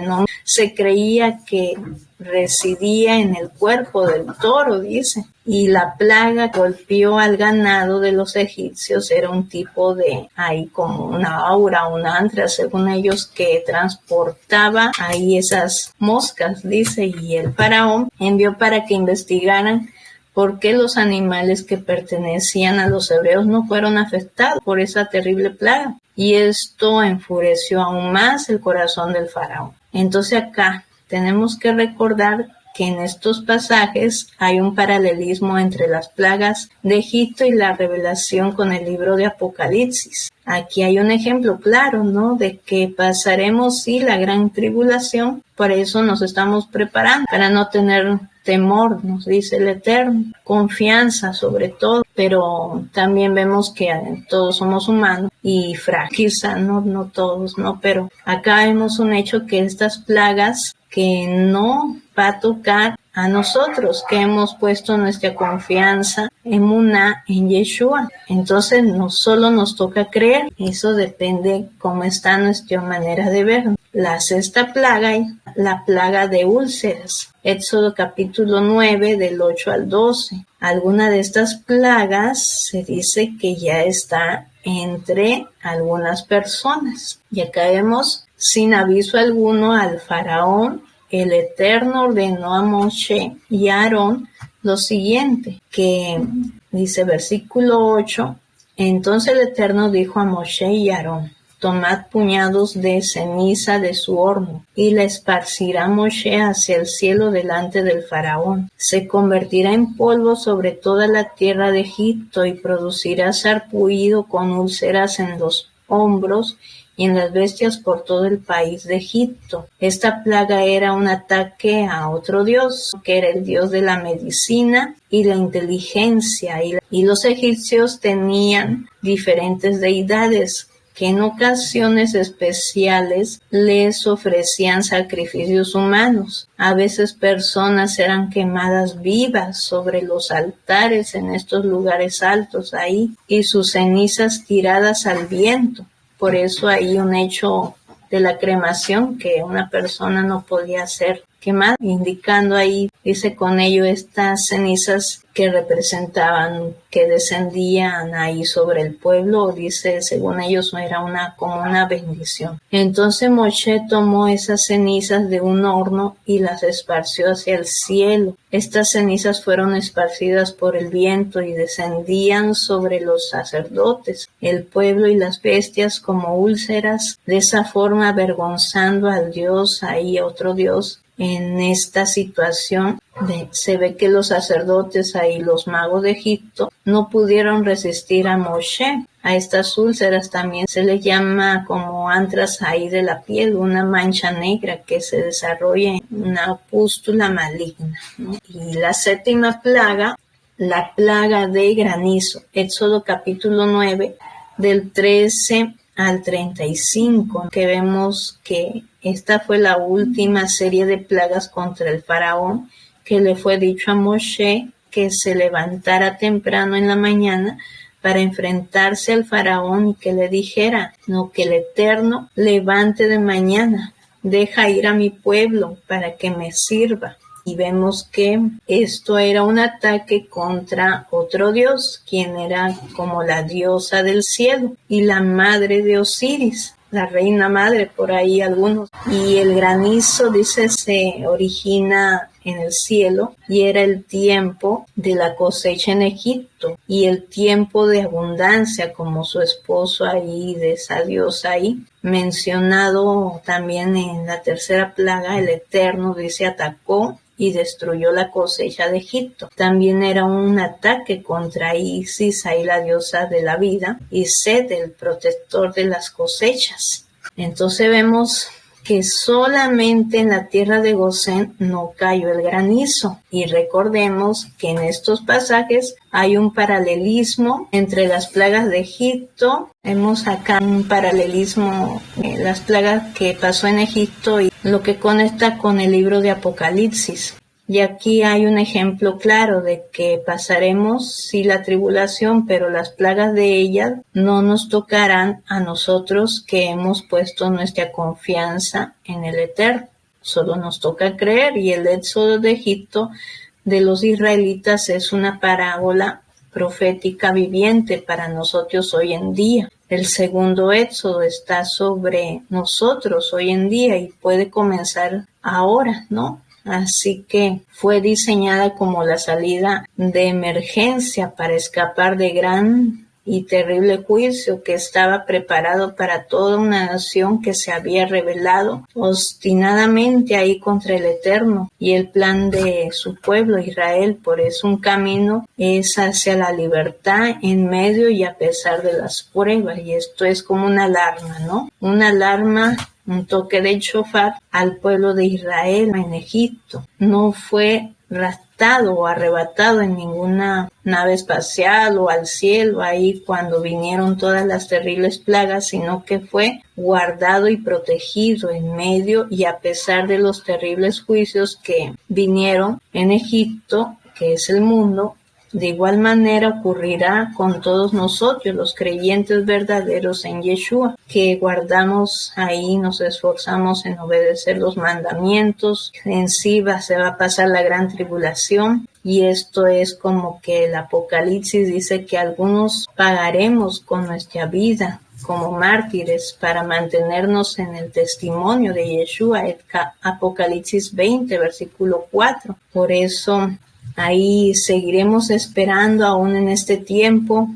[SPEAKER 1] se creía que residía en el cuerpo del toro, dice. Y la plaga golpeó al ganado de los egipcios, era un tipo de, ahí como una aura, un antra, según ellos, que transportaba ahí esas moscas, dice. Y el faraón envió para que investigaran por qué los animales que pertenecían a los hebreos no fueron afectados por esa terrible plaga. Y esto enfureció aún más el corazón del faraón. Entonces acá tenemos que recordar que en estos pasajes hay un paralelismo entre las plagas de Egipto y la revelación con el libro de Apocalipsis. Aquí hay un ejemplo claro, ¿no? De que pasaremos, sí, la gran tribulación, por eso nos estamos preparando, para no tener temor, nos dice el Eterno, confianza sobre todo, pero también vemos que todos somos humanos y frágiles, no todos, ¿no? Pero acá vemos un hecho que estas plagas que no va a tocar a nosotros, que hemos puesto nuestra confianza en Yeshua. Entonces no solo nos toca creer, eso depende cómo está nuestra manera de ver. La sexta plaga, la plaga de úlceras. Éxodo capítulo 9 del 8 al 12. Alguna de estas plagas se dice que ya está entre algunas personas. Y acá vemos, sin aviso alguno al faraón, el Eterno ordenó a Moshe y a Aarón lo siguiente, que dice versículo 8, entonces el Eterno dijo a Moshe y a Aarón, tomad puñados de ceniza de su horno, y la esparcirá Moshe hacia el cielo delante del faraón. Se convertirá en polvo sobre toda la tierra de Egipto, y producirá sarpullido con úlceras en los hombros y en las bestias por todo el país de Egipto. Esta plaga era un ataque a otro dios, que era el dios de la medicina y la inteligencia, y los egipcios tenían diferentes deidades que en ocasiones especiales les ofrecían sacrificios humanos. A veces personas eran quemadas vivas sobre los altares en estos lugares altos ahí, y sus cenizas tiradas al viento. Por eso hay un hecho de la cremación, que una persona no podía ser quemada, indicando ahí, dice con ello, estas cenizas que representaban que descendían ahí sobre el pueblo, dice, según ellos era como una bendición. Entonces Moshe tomó esas cenizas de un horno y las esparció hacia el cielo. Estas cenizas fueron esparcidas por el viento y descendían sobre los sacerdotes, el pueblo y las bestias como úlceras, de esa forma avergonzando al dios, ahí otro dios. En esta situación se ve que los sacerdotes ahí, los magos de Egipto, no pudieron resistir a Moshe. A estas úlceras también se les llama como antras ahí de la piel, una mancha negra que se desarrolla en una pústula maligna, ¿no? Y la séptima plaga, la plaga de granizo. Éxodo capítulo 9 del 13 al 35, que vemos que esta fue la última serie de plagas contra el faraón, que le fue dicho a Moshe que se levantara temprano en la mañana para enfrentarse al faraón y que le dijera, no, que el Eterno levante de mañana, deja ir a mi pueblo para que me sirva. Y vemos que esto era un ataque contra otro dios, quien era como la diosa del cielo y la madre de Osiris. la reina madre, por ahí algunos. Y el granizo, dice, se origina en el cielo y era el tiempo de la cosecha en Egipto y el tiempo de abundancia, como su esposo ahí, de esa diosa ahí. Mencionado también en la tercera plaga, el Eterno, dice, atacó y destruyó la cosecha de Egipto. También era un ataque contra Isis, ahí la diosa de la vida, y Set, el protector de las cosechas. Entonces vemos que solamente en la tierra de Gosén no cayó el granizo. Y recordemos que en estos pasajes hay un paralelismo entre las plagas de Egipto. Vemos acá un paralelismo, las plagas que pasó en Egipto y lo que conecta con el libro de Apocalipsis. Y aquí hay un ejemplo claro de que pasaremos, sí, la tribulación, pero las plagas de ella no nos tocarán a nosotros que hemos puesto nuestra confianza en el Eterno. Solo nos toca creer, y el éxodo de Egipto de los israelitas es una parábola profética viviente para nosotros hoy en día. El segundo éxodo está sobre nosotros hoy en día y puede comenzar ahora, ¿no? Así que fue diseñada como la salida de emergencia para escapar de gran y terrible juicio que estaba preparado para toda una nación que se había rebelado obstinadamente ahí contra el Eterno y el plan de su pueblo Israel. Por eso un camino es hacia la libertad en medio y a pesar de las pruebas, y esto es como una alarma, ¿no? Una alarma, un toque de shofar al pueblo de Israel en Egipto. No fue raptado o arrebatado en ninguna nave espacial o al cielo ahí cuando vinieron todas las terribles plagas, sino que fue guardado y protegido en medio y a pesar de los terribles juicios que vinieron en Egipto, que es el mundo. De igual manera ocurrirá con todos nosotros, los creyentes verdaderos en Yeshua, que guardamos ahí, nos esforzamos en obedecer los mandamientos. En sí se va a pasar la gran tribulación, y esto es como que el Apocalipsis dice que algunos pagaremos con nuestra vida como mártires para mantenernos en el testimonio de Yeshua. Apocalipsis 20, versículo 4. Por eso ahí seguiremos esperando aún en este tiempo,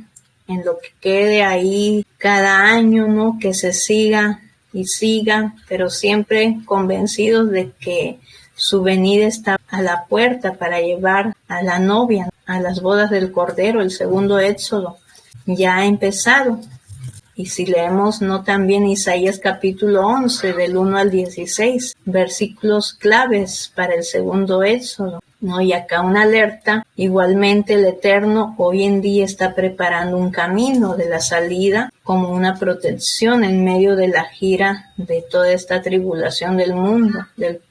[SPEAKER 1] en lo que quede ahí cada año, ¿no? Que se siga y siga, pero siempre convencidos de que su venida está a la puerta para llevar a la novia a las bodas del Cordero. El segundo éxodo ya ha empezado. Y si leemos, ¿no?, también Isaías capítulo 11, del 1 al 16, versículos claves para el segundo éxodo, ¿no? Y acá una alerta. Igualmente el Eterno hoy en día está preparando un camino de la salida como una protección en medio de la gira de toda esta tribulación del mundo,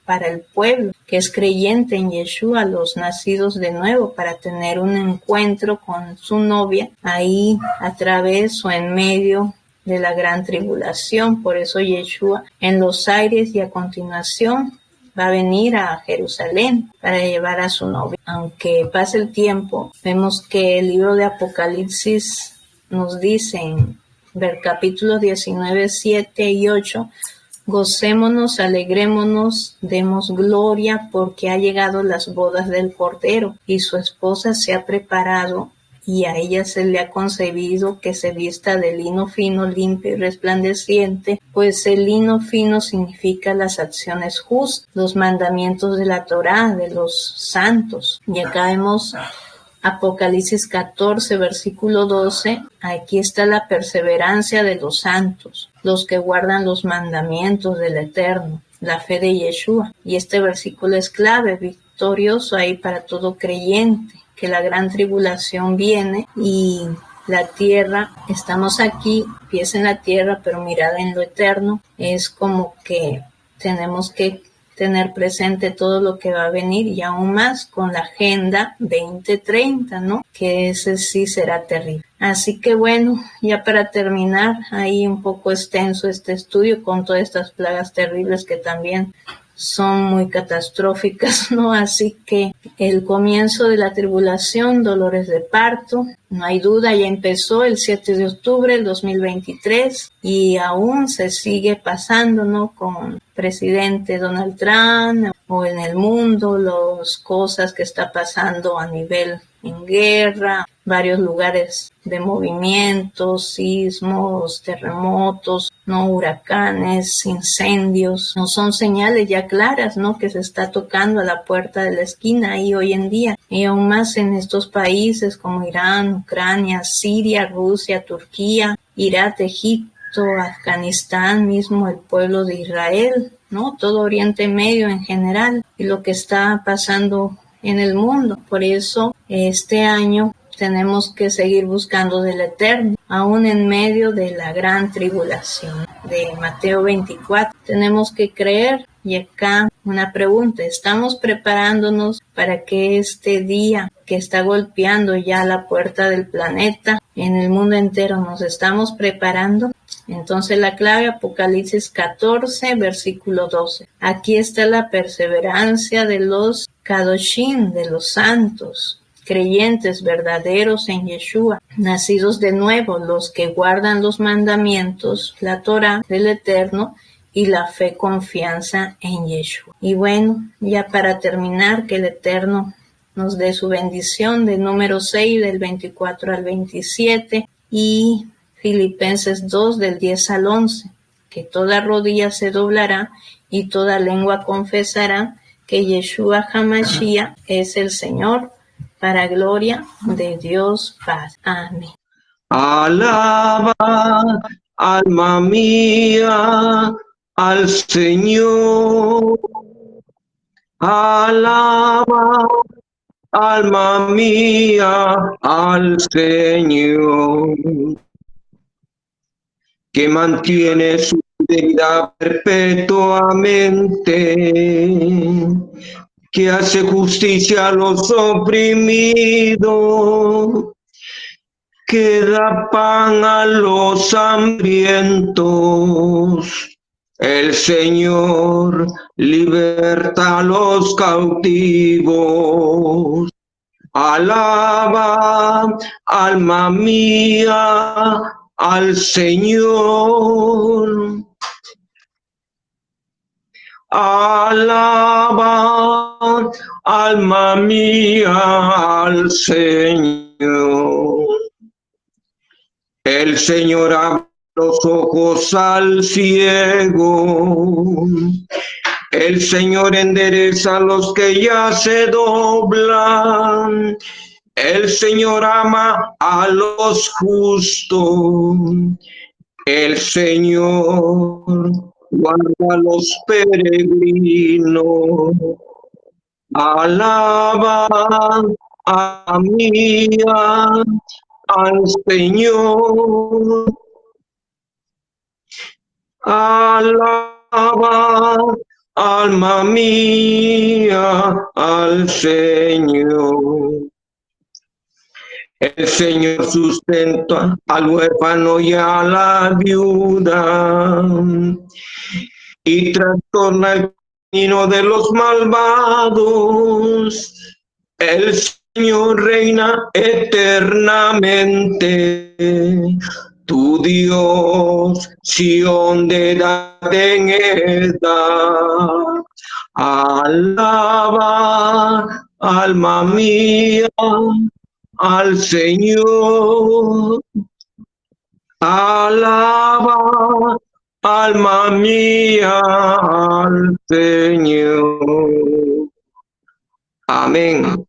[SPEAKER 1] para el pueblo que es creyente en Yeshua, los nacidos de nuevo, para tener un encuentro con su novia ahí a través o en medio de la gran tribulación. Por eso Yeshua en los aires y a continuación va a venir a Jerusalén para llevar a su novia. Aunque pase el tiempo, vemos que el libro de Apocalipsis nos dice en capítulos 19, 7 y 8, gocémonos, alegrémonos, demos gloria, porque ha llegado las bodas del Cordero, y su esposa se ha preparado, y a ella se le ha concebido que se vista de lino fino, limpio y resplandeciente, pues el lino fino significa las acciones justas, los mandamientos de la Torá, de los santos. Y acá vemos Apocalipsis 14, versículo 12, aquí está la perseverancia de los santos, los que guardan los mandamientos del Eterno, la fe de Yeshua. Y este versículo es clave, victorioso ahí para todo creyente, que la gran tribulación viene y la tierra, estamos aquí, pies en la tierra, pero mirada en lo eterno. Es como que tenemos que tener presente todo lo que va a venir, y aún más con la Agenda 2030, ¿no? Que ese sí será terrible. Así que bueno, ya para terminar, ahí un poco extenso este estudio con todas estas plagas terribles que también son muy catastróficas, ¿no? Así que el comienzo de la tribulación, dolores de parto, no hay duda, ya empezó el 7 de octubre del 2023 y aún se sigue pasando, ¿no? Con presidente Donald Trump o en el mundo, las cosas que está pasando a nivel en guerra, varios lugares de movimientos, sismos, terremotos, no huracanes, incendios, no son señales ya claras, ¿no? Que se está tocando a la puerta de la esquina ahí hoy en día, y aún más en estos países como Irán, Ucrania, Siria, Rusia, Turquía, Irak, Egipto, Afganistán, mismo el pueblo de Israel, ¿no? Todo Oriente Medio en general y lo que está pasando en el mundo. Por eso este año tenemos que seguir buscando del Eterno, aún en medio de la gran tribulación de Mateo 24. Tenemos que creer. Y acá una pregunta, ¿estamos preparándonos para que este día que está golpeando ya la puerta del planeta, en el mundo entero, nos estamos preparando? Entonces la clave, Apocalipsis 14, versículo 12. Aquí está la perseverancia de los Kadoshim, de los santos, creyentes verdaderos en Yeshua, nacidos de nuevo, los que guardan los mandamientos, la Torah del Eterno y la fe, confianza en Yeshua. Y bueno, ya para terminar, que el Eterno nos dé su bendición, de número 6, del 24 al 27, y Filipenses 2, del 10 al 11, que toda rodilla se doblará y toda lengua confesará que Yeshua HaMashiach es el Señor, para gloria de Dios Padre. Amén.
[SPEAKER 2] Alaba, alma mía, al Señor. Alaba, alma mía, al Señor, que mantiene su fidelidad perpetuamente, que hace justicia a los oprimidos, que da pan a los hambrientos. El Señor liberta a los cautivos. Alaba, alma mía, al Señor. Alaba, alma mía, al Señor. El Señor abre los ojos al ciego. El Señor endereza a los que ya se doblan. El Señor ama a los justos. El Señor guarda a los peregrinos. Alaba a mía al Señor. Alaba, alma mía, al Señor. El Señor sustenta al huérfano y a la viuda y trastorna el camino de los malvados. El Señor reina eternamente. Tu Dios, Sión de edad en edad. Alaba, alma mía, al Señor. Alaba, alma mía, al Señor. Amén.